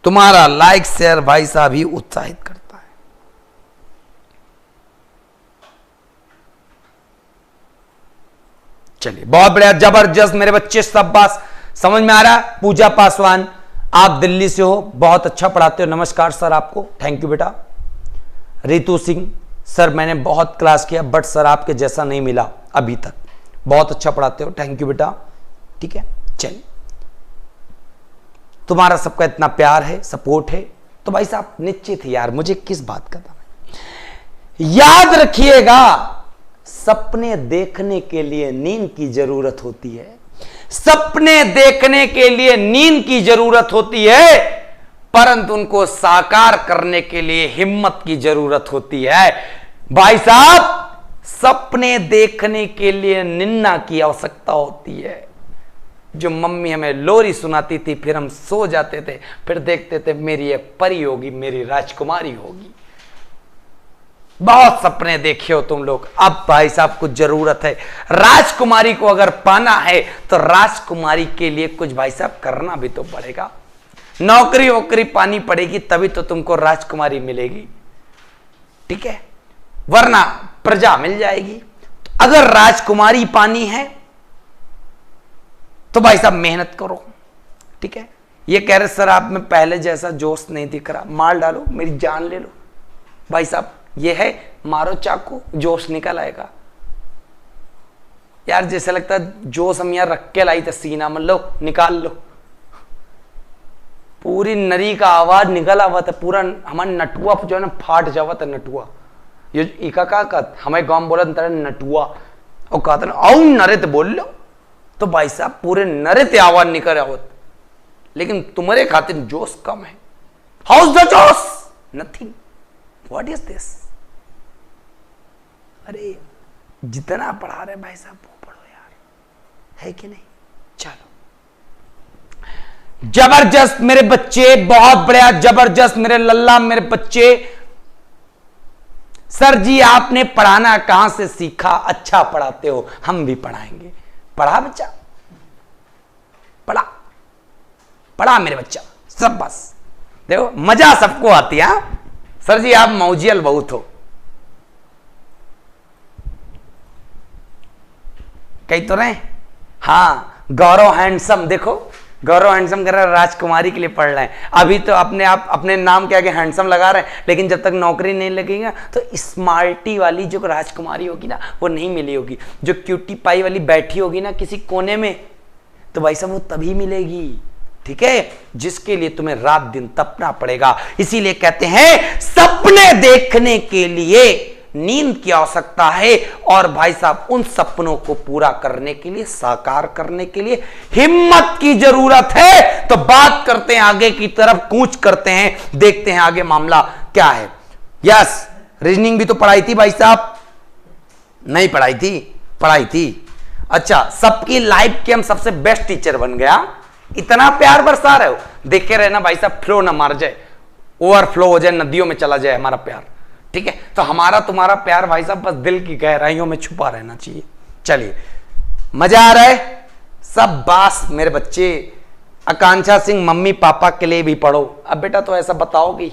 B: तुम्हारा लाइक शेयर भाई साहब ही उत्साहित करता है। चलिए, बहुत बढ़िया, जबरदस्त मेरे बच्चे, सब बात समझ में आ रहा है। पूजा पासवान, आप दिल्ली से हो, बहुत अच्छा पढ़ाते हो, नमस्कार सर आपको, थैंक यू बेटा। रितु सिंह, सर मैंने बहुत क्लास किया बट सर आपके जैसा नहीं मिला अभी तक, बहुत अच्छा पढ़ाते हो, थैंक यू बेटा। ठीक है, चलिए, तुम्हारा सबका इतना प्यार है, सपोर्ट है, तो भाई साहब निश्चित है यार, मुझे किस बात का था। याद रखिएगा, सपने देखने के लिए नींद की जरूरत होती है, सपने देखने के लिए नींद की जरूरत होती है, परंतु उनको साकार करने के लिए हिम्मत की जरूरत होती है। भाई साहब, सपने देखने के लिए निन्ना की आवश्यकता होती है। जो मम्मी हमें लोरी सुनाती थी, फिर हम सो जाते थे, फिर देखते थे मेरी एक परी होगी, मेरी राजकुमारी होगी। बहुत सपने देखे हो तुम लोग। अब भाई साहब कुछ जरूरत है, राजकुमारी को अगर पाना है तो राजकुमारी के लिए कुछ भाई साहब करना भी तो पड़ेगा। नौकरी वोकरी पानी पड़ेगी तभी तो तुमको राजकुमारी मिलेगी। ठीक है, वरना प्रजा मिल जाएगी। तो अगर राजकुमारी पानी है तो भाई साहब मेहनत करो। ठीक है, ये कह रहे सर आप में पहले जैसा जोश नहीं दिख रहा, मार डालो, मेरी जान ले लो। भाई साहब ये है, मारो चाकू, जोश निकल आएगा। यार जैसे लगता है जोश हम यार रख के लाई थे सीना में, लो निकाल लो। पूरी नरी का आवाज निकला हुआ था, पूरा हमारा नटुआ जो है ना फाट जावा था, नटुआ। ये इका का हमें गांव बोला था नटुआ, और कहा था ना नरित बोल लो, तो भाई साहब पूरे नरित आवाज निकल आवत। लेकिन तुम्हारे खातिर जोश कम है। हाउस द जोश, नथिंग, व्हाट इज दिस। अरे जितना पढ़ा रहे भाई साहब वो पढ़ो यार, है कि नहीं। चलो, जबरदस्त मेरे बच्चे, बहुत बढ़िया, जबरदस्त मेरे लल्ला, मेरे बच्चे। सर जी आपने पढ़ाना कहां से सीखा, अच्छा पढ़ाते हो, हम भी पढ़ाएंगे। पढ़ा बच्चा, पढ़ा पढ़ा मेरे बच्चा, सब बस देखो मजा सबको आती है। सर जी आप मौजियल बहुत हो, कही तो रहे। हाँ, गौरव हैंडसम, देखो गौरव हैंडसम कर रहा है, राजकुमारी के लिए पढ़ रहे हैं। अभी तो अपने आप अपने नाम के आगे हैंडसम लगा रहे हैं, लेकिन जब तक नौकरी नहीं लगेगा तो स्मार्टी वाली जो राजकुमारी होगी ना वो नहीं मिली होगी। जो क्यूटी पाई वाली बैठी होगी ना किसी कोने में, तो भाई साहब वो तभी मिलेगी। ठीक है, जिसके लिए तुम्हें रात दिन तपना पड़ेगा। इसीलिए कहते हैं सपने देखने के लिए नींद की आवश्यकता है और भाई साहब उन सपनों को पूरा करने के लिए, साकार करने के लिए हिम्मत की जरूरत है। तो बात करते हैं आगे की तरफ, कूच करते हैं, देखते हैं आगे मामला क्या है। यस, रीजनिंग भी तो पढ़ाई थी भाई साहब, नहीं पढ़ाई थी? पढ़ाई थी। अच्छा, सबकी लाइफ के हम सबसे बेस्ट टीचर बन गया। इतना प्यार बरसा रहे हो, देखे रहना भाई साहब, फ्लो ना मार जाए, ओवरफ्लो हो जाए, नदियों में चला जाए हमारा प्यार। ठीक है, तो हमारा तुम्हारा प्यार भाई साहब बस दिल की गहराइयों में छुपा रहना चाहिए। चलिए, मजा आ रहा है सब? बास मेरे बच्चे। आकांक्षा सिंह, मम्मी पापा के लिए भी पढ़ो। अब बेटा तो ऐसा बताओगी,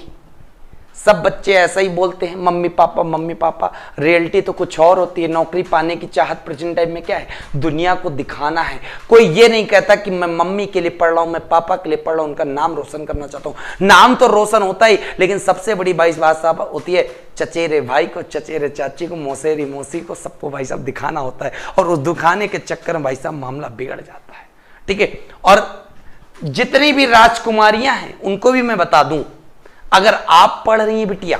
B: सब बच्चे ऐसा ही बोलते हैं, mummy papa mummy papa. Reality तो कुछ और होती है। नौकरी पाने की चाहत प्रेजेंट टाइम में क्या है? दुनिया को दिखाना है। कोई ये नहीं कहता कि मैं मम्मी के लिए पढ़ रहा हूं, मैं पापा के लिए पढ़ रहा हूं, उनका नाम रोशन करना चाहता हूं। नाम तो रोशन होता ही, लेकिन सबसे बड़ी बात साहब होती है, चचेरे भाई को, चचेरे चाची को, मौसेरी मौसी को, सबको भाई साहब दिखाना होता है। और उस दिखाने के चक्कर में भाई साहब मामला बिगड़ जाता है। ठीक है, और जितनी भी राजकुमारियां हैं उनको भी मैं बता दूं, अगर आप पढ़ रही हैं बिटिया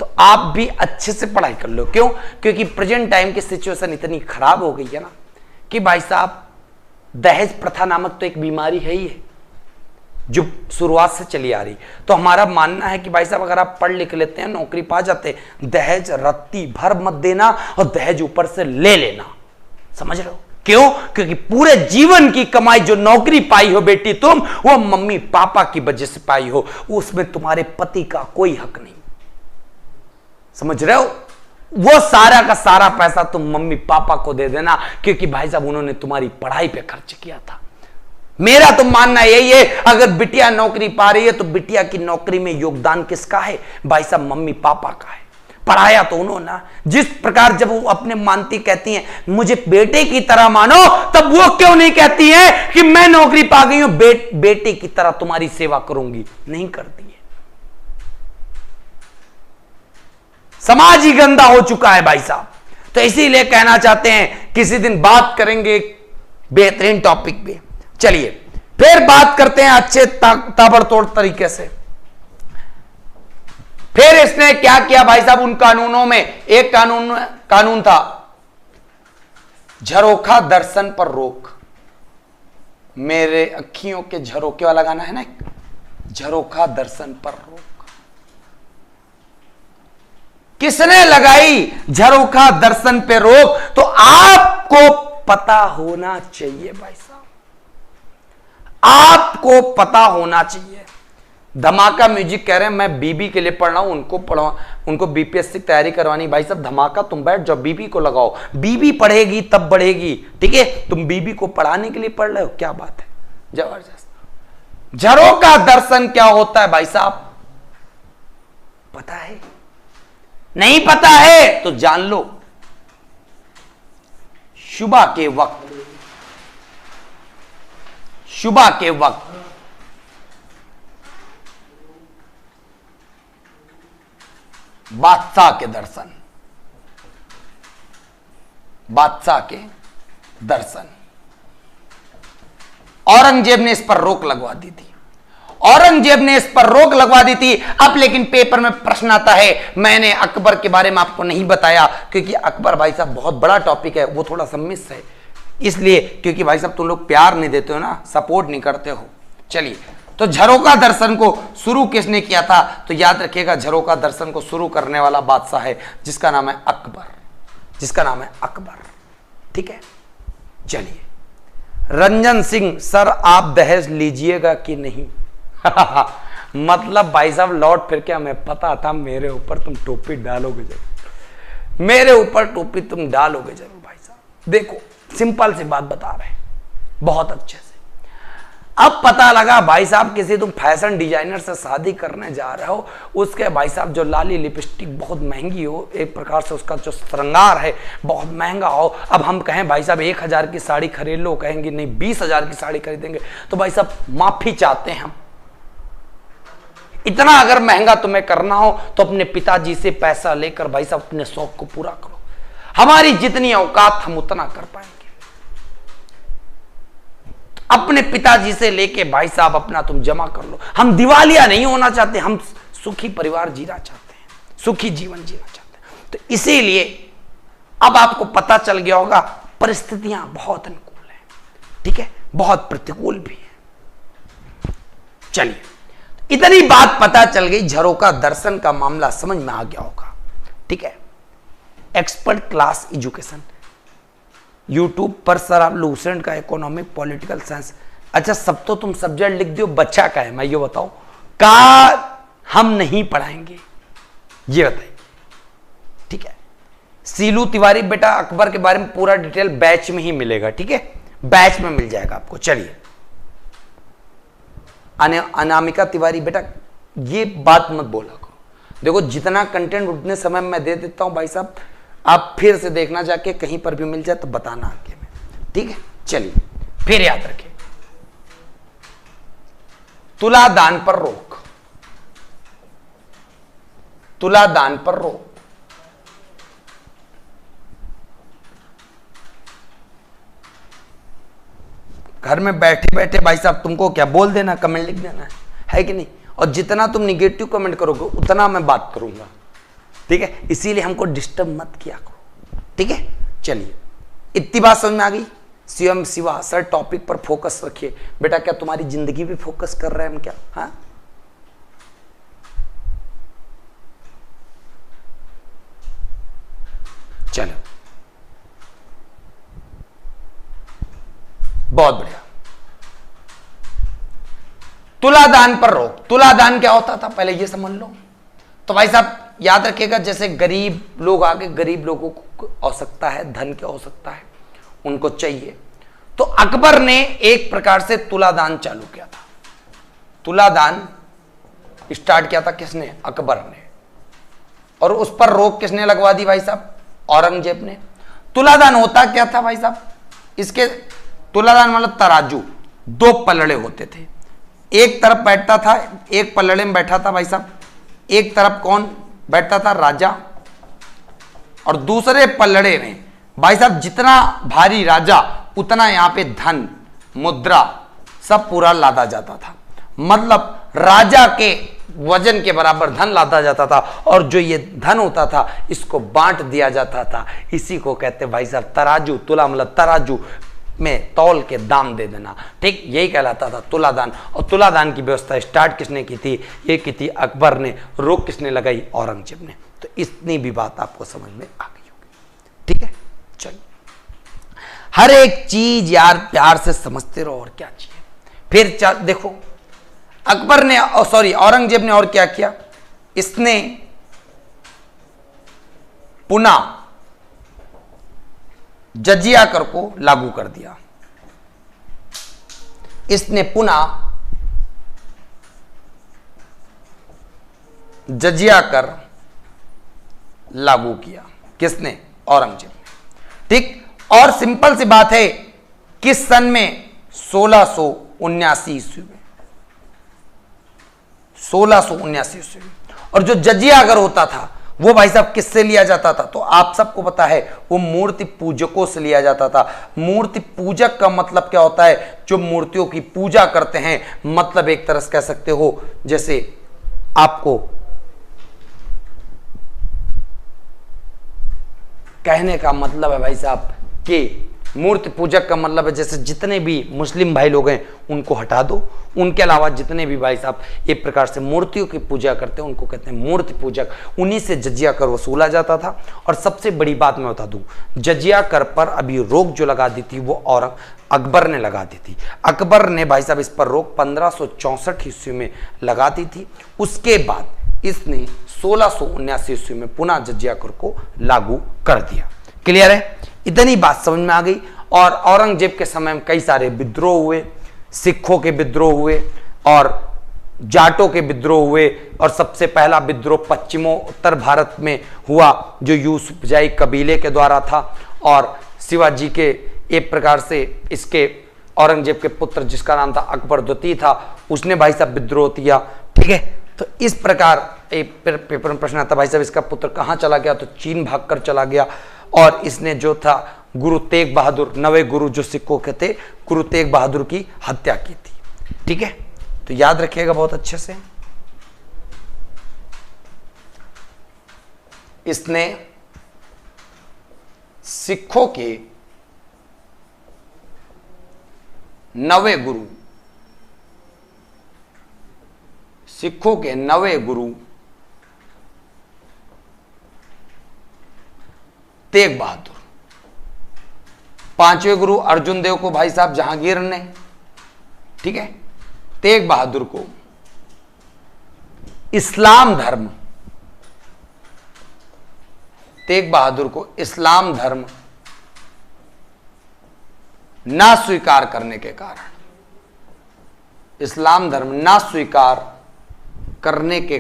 B: तो आप भी अच्छे से पढ़ाई कर लो। क्यों? क्योंकि प्रेजेंट टाइम की सिचुएशन इतनी खराब हो गई है ना कि भाई साहब दहेज प्रथा नामक तो एक बीमारी है ही है जो शुरुआत से चली आ रही। तो हमारा मानना है कि भाई साहब अगर आप पढ़ लिख लेते हैं, नौकरी पा जाते हैं, दहेज रत्ती भर मत देना और दहेज ऊपर से ले लेना। समझ रहे हो? क्यों? क्योंकि पूरे जीवन की कमाई जो नौकरी पाई हो बेटी तुम, वो मम्मी पापा की वजह से पाई हो, उसमें तुम्हारे पति का कोई हक नहीं। समझ रहे हो? वो सारा का सारा पैसा तुम मम्मी पापा को दे देना, क्योंकि भाई साहब उन्होंने तुम्हारी पढ़ाई पे खर्च किया था। मेरा तो मानना यही है, अगर बिटिया नौकरी पा रही है तो बिटिया की नौकरी में योगदान किसका है? भाई साहब मम्मी पापा का है। पढ़ाया तो उन्होंने। जिस प्रकार जब वो अपने मानती कहती हैं मुझे बेटे की तरह मानो, तब वो क्यों नहीं कहती हैं कि मैं नौकरी पा गई हूं, बेटे की तरह तुम्हारी सेवा करूंगी? नहीं करती है। समाज ही गंदा हो चुका है भाई साहब। तो इसीलिए कहना चाहते हैं किसी दिन बात करेंगे बेहतरीन टॉपिक पे। चलिए फिर बात करते हैं अच्छे ताबड़तोड़ तरीके से। फिर इसने क्या किया भाई साहब? उन कानूनों में एक कानून था, झरोखा दर्शन पर रोक। मेरे अखियों के झरोखे वाला गाना है ना, झरोखा दर्शन पर रोक। किसने लगाई झरोखा दर्शन पे रोक? तो आपको पता होना चाहिए भाई साहब, आपको पता होना चाहिए। धमाका म्यूजिक कह रहे हैं मैं बीबी के लिए पढ़ रहा हूं, उनको बीपीएससी की तैयारी करवानी। भाई साहब धमाका तुम बैठ जाओ, बीबी को लगाओ, बीबी पढ़ेगी तब बढ़ेगी। ठीक है, तुम बीबी को पढ़ाने के लिए पढ़ रहे हो, क्या बात है, जबरदस्त। झरोखा दर्शन क्या होता है भाई साहब? पता है? नहीं पता है तो जान लो। सुबह के वक्त बादशाह के दर्शन, औरंगजेब ने इस पर रोक लगवा दी थी। अब लेकिन पेपर में प्रश्न आता है। मैंने अकबर के बारे में आपको नहीं बताया क्योंकि अकबर भाई साहब बहुत बड़ा टॉपिक है, वो थोड़ा सा मिस है इसलिए, क्योंकि भाई साहब तुम लोग प्यार नहीं देते हो ना, सपोर्ट नहीं करते हो। चलिए, तो झरोखा दर्शन को शुरू किसने किया था? तो याद रखिएगा झरोखा दर्शन को शुरू करने वाला बादशाह है जिसका नाम है अकबर। ठीक है, चलिए। रंजन सिंह, सर आप दहेज लीजिएगा कि नहीं? मतलब भाई साहब लौट फिर के हमें पता था मेरे ऊपर तुम टोपी डालोगे जरूर, भाई साहब। देखो सिंपल सी बात बता रहे हैं बहुत अच्छे से। अब पता लगा भाई साहब किसी तुम फैशन डिजाइनर से शादी करने जा रहे हो, उसके भाई साहब जो लाली लिपस्टिक बहुत महंगी हो, एक प्रकार से उसका जो श्रृंगार है बहुत महंगा हो। अब हम कहें भाई साहब 1000 की साड़ी खरीद लो, कहेंगे नहीं 20,000 की साड़ी खरीदेंगे, तो भाई साहब माफी चाहते हैं हम। इतना अगर महंगा तुम्हें करना हो तो अपने पिताजी से पैसा लेकर भाई साहब अपने शौक को पूरा करो। हमारी जितनी औकात हम उतना कर पाएंगे। अपने पिताजी से लेके भाई साहब अपना तुम जमा कर लो। हम दिवालिया नहीं होना चाहते, हम सुखी परिवार जीना चाहते हैं, सुखी जीवन जीना चाहते हैं। तो तो इसीलिए अब आपको पता चल गया होगा परिस्थितियां बहुत अनुकूल हैं, ठीक है, बहुत प्रतिकूल भी है। चलिए, इतनी बात पता चल गई, झरोका दर्शन का मामला समझ में आ गया होगा, ठीक है। एक्सपर्ट क्लास एजुकेशन यूट्यूब पर सर आप लूसेंट का इकोनॉमिक पॉलिटिकल साइंस, अच्छा सब तो तुम सब्जेक्ट लिख दो, बच्चा का है, मैं ये बताओ का हम नहीं पढ़ाएंगे, ये बताइए, ठीक है। सीलू तिवारी बेटा अकबर के बारे में पूरा डिटेल बैच में ही मिलेगा, ठीक है, बैच में मिल जाएगा आपको। चलिए, अनामिका तिवारी बेटा ये बात मत बोला करो, देखो जितना कंटेंट उतने समय में दे देता हूं भाई साहब, आप फिर से देखना, जाके कहीं पर भी मिल जाए तो बताना आगे में, ठीक है। चलिए, फिर याद रखें, तुला दान पर रोक, तुला दान पर रोक, घर में बैठे बैठे भाई साहब तुमको क्या बोल देना, कमेंट लिख देना है कि नहीं, और जितना तुम निगेटिव कमेंट करोगे उतना मैं बात करूंगा, ठीक है, इसीलिए हमको डिस्टर्ब मत किया करो, ठीक है। चलिए, इतनी बात समझ में आ गई। सीएम शिवा सर टॉपिक पर फोकस रखिए बेटा, क्या तुम्हारी जिंदगी पे फोकस कर रहे हैं हम क्या? हाँ, चलो बहुत बढ़िया। तुलादान पर रोक, तुलादान क्या होता था पहले ये समझ लो। तो भाई साहब याद रखिएगा, जैसे गरीब लोग आगे, गरीब लोगों को आवश्यकता है, धन की आवश्यकता है, उनको चाहिए, तो अकबर ने एक प्रकार से तुलादान चालू किया था। तुलादान स्टार्ट किया था किसने? अकबर ने, और उस पर रोक किसने लगवा दी भाई साहब? औरंगजेब ने। तुलादान होता क्या था भाई साहब? इसके तुलादान मतलब तराजू, दो पलड़े होते थे, एक तरफ बैठता था, एक पलड़े में बैठा था भाई साहब, एक तरफ कौन बैठता था? राजा, और दूसरे पलड़े में भाई साहब जितना भारी राजा उतना यहां पे धन, मुद्रा सब पूरा लादा जाता था, मतलब राजा के वजन के बराबर धन लादा जाता था, और जो ये धन होता था इसको बांट दिया जाता था। इसी को कहते भाई साहब तराजू, तुला मतलब तराजू में तौल के दाम दे देना, ठीक, यही कहलाता था तुलादान। और तुलादान की व्यवस्था स्टार्ट किसने की थी? ये की थी अकबर ने, रोक किसने लगाई? औरंगजेब ने। तो इतनी भी बात आपको समझ में आ गई होगी, ठीक है। चलिए, हर एक चीज यार प्यार से समझते रहो, और क्या चाहिए। फिर देखो अकबर ने, सॉरी औरंगजेब ने और क्या किया? इसने पुनः जजिया कर को लागू कर दिया, इसने पुनः जजिया कर लागू किया, किसने? औरंगजेब ने, ठीक। और सिंपल सी बात है, किस सन में? 1679 ईस्वी में, 1679 ईस्वी में। और जो जजिया अगर होता था वो भाई साहब किससे लिया जाता था? तो आप सबको पता है, वो मूर्ति पूजकों से लिया जाता था। मूर्ति पूजक का मतलब क्या होता है? जो मूर्तियों की पूजा करते हैं, मतलब एक तरह से कह सकते हो, जैसे आपको कहने का मतलब है भाई साहब कि मूर्ति पूजक का मतलब है जैसे जितने भी मुस्लिम भाई लोग हैं उनको हटा दो, उनके अलावा जितने भी भाई साहब एक प्रकार से मूर्तियों की पूजा करते हैं उनको कहते हैं मूर्ति पूजक। उन्हीं से जजिया कर वसूला जाता था। और सबसे बड़ी बात मैं बता दूं, जजिया कर पर अभी रोक जो लगा दी थी वो अकबर ने लगा दी थी। अकबर ने भाई साहब इस पर रोक 1564 ईस्वी में लगा दी थी। उसके बाद इसने 1679 ईस्वी में पुनः जजिया कर को लागू कर दिया। क्लियर है? इतनी बात समझ में आ गई। और औरंगजेब के समय में कई सारे विद्रोह हुए, सिखों के विद्रोह हुए और जाटों के विद्रोह हुए, और सबसे पहला विद्रोह पश्चिमोत्तर भारत में हुआ जो यूसुफजाई कबीले के द्वारा था। और शिवाजी के एक प्रकार से इसके औरंगजेब के पुत्र जिसका नाम था अकबर द्वितीय था, उसने भाई साहब विद्रोह किया, ठीक है। तो इस प्रकार एक पेपर में प्रश्न आता भाई साहब इसका पुत्र कहाँ चला गया? तो चीन भागकर चला गया। और इसने जो था गुरु तेग बहादुर, नवे गुरु जो सिखों के थे, गुरु तेग बहादुर की हत्या की थी, ठीक है। तो याद रखिएगा बहुत अच्छे से। इसने सिखों के 9वें गुरु, सिखों के 9वें गुरु तेग बहादुर। 5वें गुरु अर्जुन देव को भाई साहब जहांगीर ने, ठीक है। तेग बहादुर को इस्लाम धर्म, तेग बहादुर को इस्लाम धर्म ना स्वीकार करने के कारण, इस्लाम धर्म ना स्वीकार करने के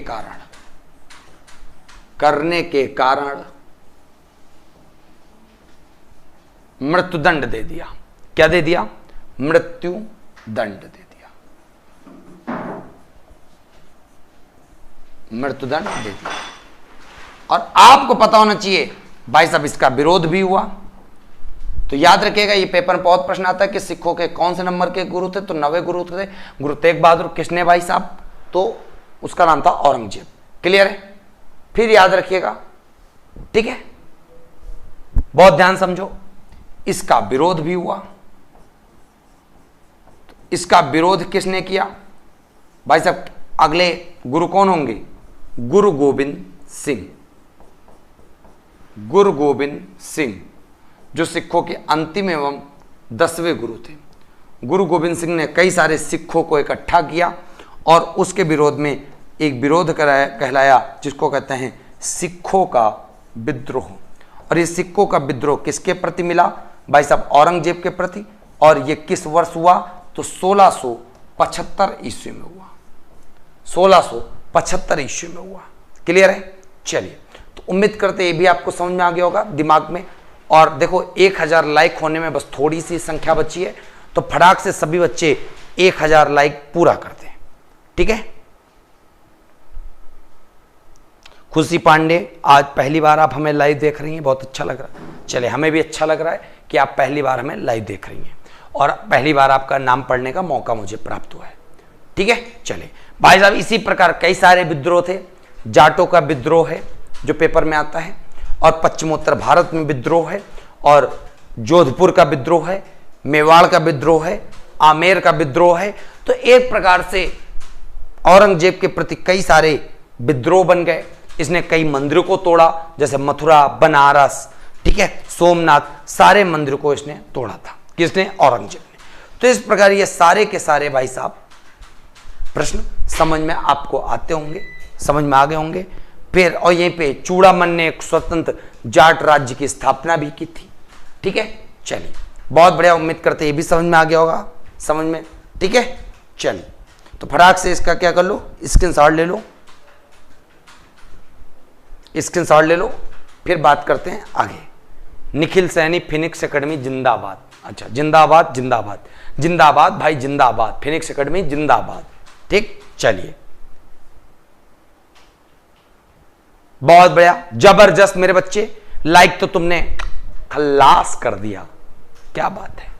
B: कारण मृत्युदंड दे दिया। क्या दे दिया? मृत्यु दंड दे दिया, मृत्युदंड दे दिया। और आपको पता होना चाहिए भाई साहब इसका विरोध भी हुआ। तो याद रखिएगा, ये पेपर में बहुत प्रश्न आता है कि सिखों के कौन से नंबर के गुरु थे? तो 9वें गुरु थे गुरु तेग बहादुर। किसने भाई साहब? तो उसका नाम था औरंगजेब। क्लियर है? फिर याद रखिएगा, ठीक है, बहुत ध्यान समझो। इसका विरोध भी हुआ। तो इसका विरोध किसने किया भाई साहब? अगले गुरु कौन होंगे? गुरु गोविंद सिंह। गुरु गोविंद सिंह जो सिखों के अंतिम एवं 10वें गुरु थे। गुरु गोविंद सिंह ने कई सारे सिखों को इकट्ठा किया और उसके विरोध में एक विरोध कराया, कहलाया, जिसको कहते हैं सिखों का विद्रोह। और ये सिखों का विद्रोह किसके प्रति मिला भाई साहब? औरंगजेब के प्रति। और ये किस वर्ष हुआ? तो 1675 ईस्वी में हुआ। 1675 ईस्वी में हुआ। क्लियर है? चलिए, तो उम्मीद करते ये भी आपको समझ में आ गया होगा दिमाग में। और देखो 1000 लाइक होने में बस थोड़ी सी संख्या बची है, तो फटाक से सभी बच्चे 1000 लाइक पूरा करते हैं, ठीक है। खुशी पांडे, आज पहली बार आप हमें लाइव देख रही हैं, बहुत अच्छा लग रहा है। चलिए, हमें भी अच्छा लग रहा है कि आप पहली बार हमें लाइव देख रही हैं और पहली बार आपका नाम पढ़ने का मौका मुझे प्राप्त हुआ है, ठीक है। चलिए भाई साहब, इसी प्रकार कई सारे विद्रोह थे। जाटों का विद्रोह है जो पेपर में आता है, और पश्चिमोत्तर भारत में विद्रोह है, और जोधपुर का विद्रोह है, मेवाड़ का विद्रोह है, आमेर का विद्रोह है। तो एक प्रकार से औरंगजेब के प्रति कई सारे विद्रोह बन गए। इसने कई मंदिरों को तोड़ा, जैसे मथुरा, बनारस, ठीक है, सोमनाथ, सारे मंदिरों को इसने तोड़ा था। किसने? औरंगजेब ने। तो इस प्रकार ये सारे के सारे भाई साहब प्रश्न समझ में आपको आते होंगे, समझ में आ गए होंगे। फिर और यहीं पे चूड़ामन ने एक स्वतंत्र जाट राज्य की स्थापना भी की थी, ठीक है। चलिए, बहुत बढ़िया, उम्मीद करते ये भी समझ में आ गया होगा, समझ में, ठीक है। चलिए, तो फटाक से इसका क्या कर लो, स्क्रीनशॉट ले लो, स्क्रीनशॉट ले लो। फिर बात करते हैं आगे। निखिल सैनी, फिनिक्स एकेडमी जिंदाबाद। अच्छा, जिंदाबाद जिंदाबाद जिंदाबाद भाई, जिंदाबाद, फिनिक्स एकेडमी जिंदाबाद, ठीक। चलिए, बहुत बढ़िया, जबरदस्त मेरे बच्चे, लाइक तो तुमने खल्लास कर दिया, क्या बात है।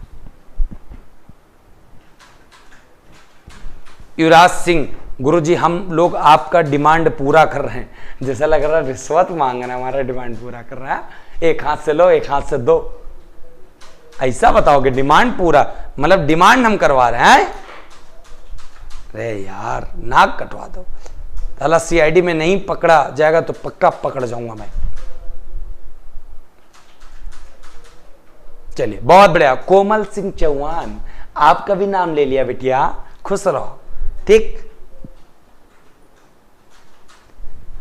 B: युवराज सिंह, गुरुजी हम लोग आपका डिमांड पूरा कर रहे हैं। जैसा लग रहा है रिश्वत मांग रहा है, हमारा डिमांड पूरा कर रहा है। एक हाथ से लो, एक हाथ से दो, ऐसा बताओगे? डिमांड पूरा मतलब डिमांड हम करवा रहे हैं? अरे यार, नाक कटवा दो। साला सीआईडी में नहीं पकड़ा जाएगा तो पक्का पकड़ जाऊंगा मैं। चलिए, बहुत बढ़िया। कोमल सिंह चौहान, आपका भी नाम ले लिया बेटिया, खुश रहो, ठीक।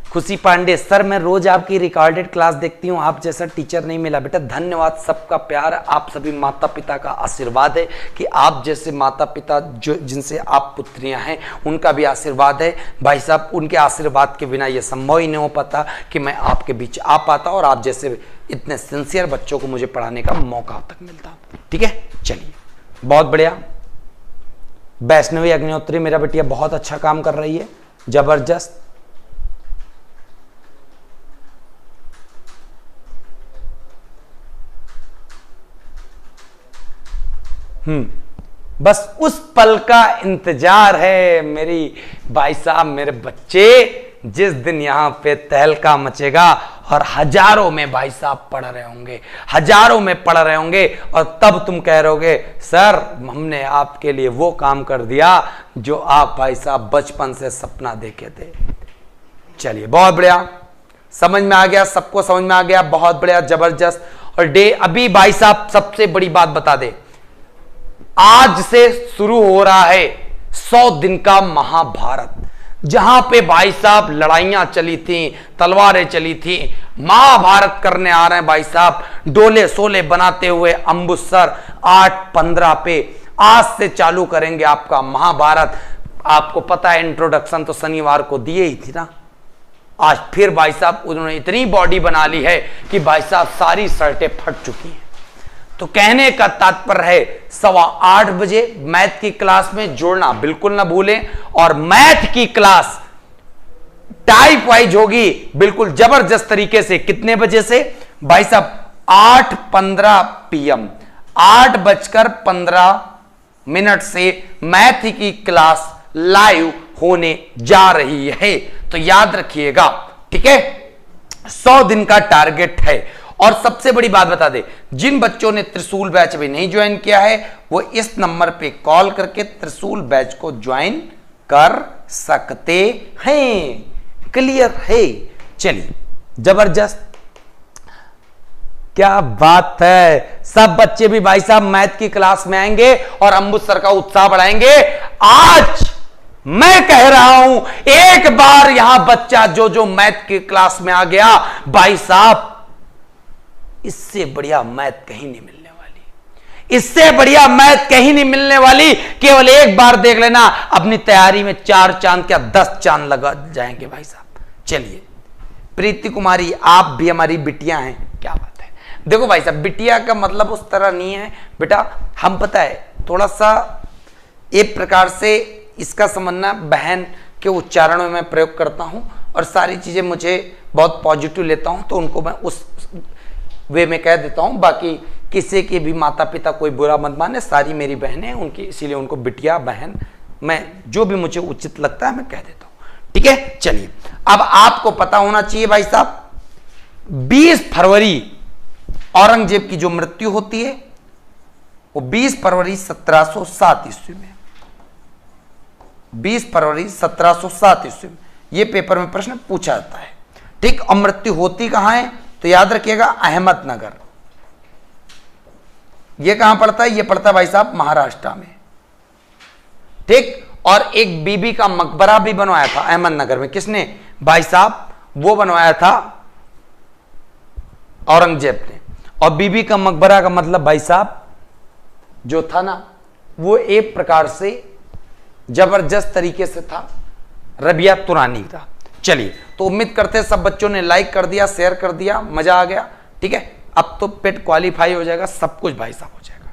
B: खुशी पांडे, सर मैं रोज आपकी रिकॉर्डेड क्लास देखती हूँ, आप जैसा टीचर नहीं मिला। बेटा धन्यवाद, सबका प्यार, आप सभी माता पिता का आशीर्वाद है कि आप जैसे माता पिता जो जिनसे आप पुत्रियां हैं, उनका भी आशीर्वाद है भाई साहब। उनके आशीर्वाद के बिना ये संभव ही नहीं हो पाता कि मैं आपके बीच आ पाता और आप जैसे इतने सिंसियर बच्चों को मुझे पढ़ाने का मौका तक मिलता, ठीक है। चलिए, बहुत बढ़िया। वैष्णवी अग्निहोत्री, मेरा बेटिया बहुत अच्छा काम कर रही है, जबरदस्त। बस उस पल का इंतजार है मेरी भाई साहब, मेरे बच्चे, जिस दिन यहां पे तहलका मचेगा और हजारों में भाई साहब पढ़ रहे होंगे, हजारों में पढ़ रहे होंगे, और तब तुम कह रहोगे सर हमने आपके लिए वो काम कर दिया जो आप भाई साहब बचपन से सपना देखे थे। चलिए बहुत बढ़िया, समझ में आ गया, सबको समझ में आ गया, बहुत बढ़िया, जबरदस्त। और डे अभी भाई साहब सबसे बड़ी बात बता दे, आज से शुरू हो रहा है 100 दिन का महाभारत, जहां पे भाई साहब लड़ाइयां चली थी, तलवारें चली थी, महाभारत करने आ रहे हैं भाई साहब, डोले सोले बनाते हुए अमृतसर 8-15 पे। आज से चालू करेंगे आपका महाभारत। आपको पता है इंट्रोडक्शन तो शनिवार को दिए ही थी ना, आज फिर भाई साहब उन्होंने इतनी बॉडी बना ली है कि भाई साहब सारी शर्टें फट चुकी हैं। तो कहने का तात्पर्य है 8:15 बजे मैथ की क्लास में जुड़ना बिल्कुल ना भूलें, और मैथ की क्लास टाइप वाइज होगी बिल्कुल जबरदस्त तरीके से। कितने बजे से भाई साहब? 8:15 PM, 8:15 से मैथ की क्लास लाइव होने जा रही है, तो याद रखिएगा, ठीक है। 100 दिन का टारगेट है। और सबसे बड़ी बात बता दे, जिन बच्चों ने त्रिशूल बैच भी नहीं ज्वाइन किया है वो इस नंबर पे कॉल करके त्रिशूल बैच को ज्वाइन कर सकते हैं। क्लियर है? चलिए जबरदस्त, क्या बात है। सब बच्चे भी भाई साहब मैथ की क्लास में आएंगे और अमृतसर का उत्साह बढ़ाएंगे। आज मैं कह रहा हूं, एक बार यहां बच्चा जो मैथ की क्लास में आ गया भाई साहब, इससे बढ़िया मैथ कहीं नहीं मिलने वाली, इससे बढ़िया मैथ कहीं नहीं मिलने वाली। केवल एक बार देख लेना, अपनी तैयारी में 4 चांद क्या 10 चांद लगा जाएंगे भाई साहब। चलिए प्रीति कुमारी, आप भी हमारी बिटिया हैं, क्या बात है। देखो भाई साहब, बिटिया का मतलब उस तरह नहीं है बेटा, हम पता है थोड़ा सा एक प्रकार से इसका समझना, बहन के उच्चारणों में प्रयोग करता हूं और सारी चीजें मुझे बहुत पॉजिटिव लेता हूं, तो उनको मैं उस वे में कह देता हूं। बाकी किसी के भी माता पिता कोई बुरा मत माने, सारी मेरी बहनें हैं उनकी, इसीलिए उनको बिटिया बहन, मैं जो भी मुझे उचित लगता है मैं कह देता हूं, ठीक है। चलिए अब आपको पता होना चाहिए भाई साहब, 20 फरवरी औरंगजेब की जो मृत्यु होती है वो 20 फरवरी 1707 ईस्वी में, 20 फरवरी 1707 ईस्वी में ये पेपर में प्रश्न पूछा जाता है, ठीक। और मृत्यु होती कहां है? तो याद रखिएगा अहमदनगर। ये कहां पड़ता है? ये पड़ता है भाई साहब महाराष्ट्र में, ठीक। और एक बीबी का मकबरा भी बनवाया था अहमदनगर में, किसने? भाई साहब वो बनवाया था औरंगजेब ने। और बीबी का मकबरा का मतलब भाई साहब जो था ना, वो एक प्रकार से जबरदस्त तरीके से था, रबिया तुरानी था। चलिए तो उम्मीद करते हैं सब बच्चों ने लाइक कर दिया, शेयर कर दिया, मजा आ गया, ठीक है। अब तो पेट क्वालिफाई हो जाएगा, सब कुछ भाई साहब हो जाएगा,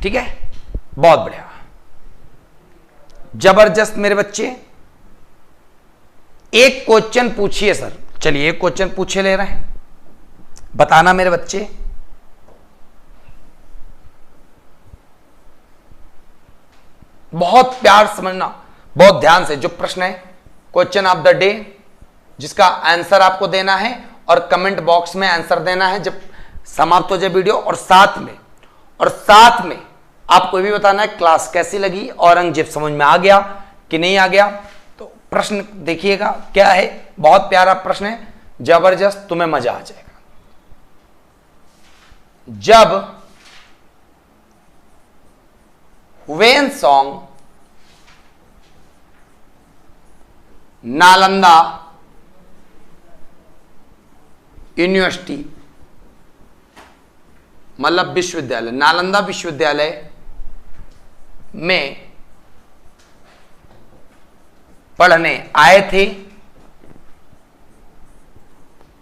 B: ठीक है। बहुत बढ़िया, जबरदस्त मेरे बच्चे। एक क्वेश्चन पूछिए सर। चलिए एक क्वेश्चन पूछे ले रहे हैं, बताना मेरे बच्चे। बहुत प्यार समझना, बहुत ध्यान से। जो प्रश्न है क्वेश्चन ऑफ द डे, जिसका आंसर आपको देना है और कमेंट बॉक्स में आंसर देना है जब समाप्त हो जाए वीडियो। और साथ में आपको ये भी बताना है क्लास कैसी लगी, औरंगजेब समझ में आ गया कि नहीं आ गया। तो प्रश्न देखिएगा क्या है, बहुत प्यारा प्रश्न है, जबरदस्त, तुम्हें मजा आ जाएगा। जब Huensong नालंदा यूनिवर्सिटी, मतलब विश्वविद्यालय, नालंदा विश्वविद्यालय में पढ़ने आए थे,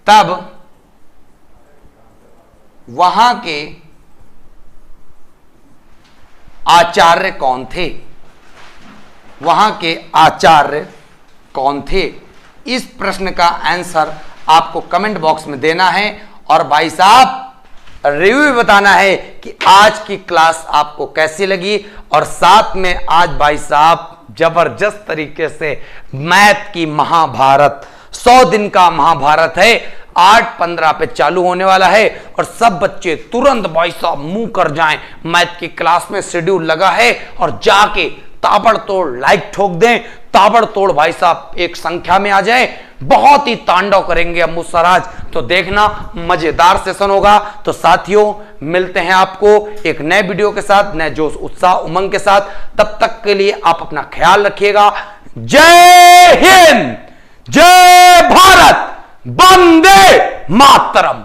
B: तब वहां के आचार्य कौन थे? वहां के आचार्य कौन थे? इस प्रश्न का आंसर आपको कमेंट बॉक्स में देना है। और भाई साहब रिव्यू बताना है कि आज की क्लास आपको कैसी लगी। और साथ में आज भाई साहब जबरदस्त तरीके से मैथ की महाभारत, 100 दिन का महाभारत है। 8:15 पे चालू होने वाला है और सब बच्चे तुरंत भाई साहब मुंह कर जाएं। मैथ की क्लास में शेड्यूल लगा है और जाके ताबड़तोड़ लाइक ठोक दें, ताबड़तोड़ भाई साहब एक संख्या में आ जाए। बहुत ही तांडव करेंगे अब मुसराज, तो देखना मजेदार सेशन होगा। तो साथियों मिलते हैं आपको एक नए वीडियो के साथ, नए जोश उत्साह उमंग के साथ। तब तक के लिए आप अपना ख्याल रखिएगा। जय हिंद, जय भारत, वंदे मातरम।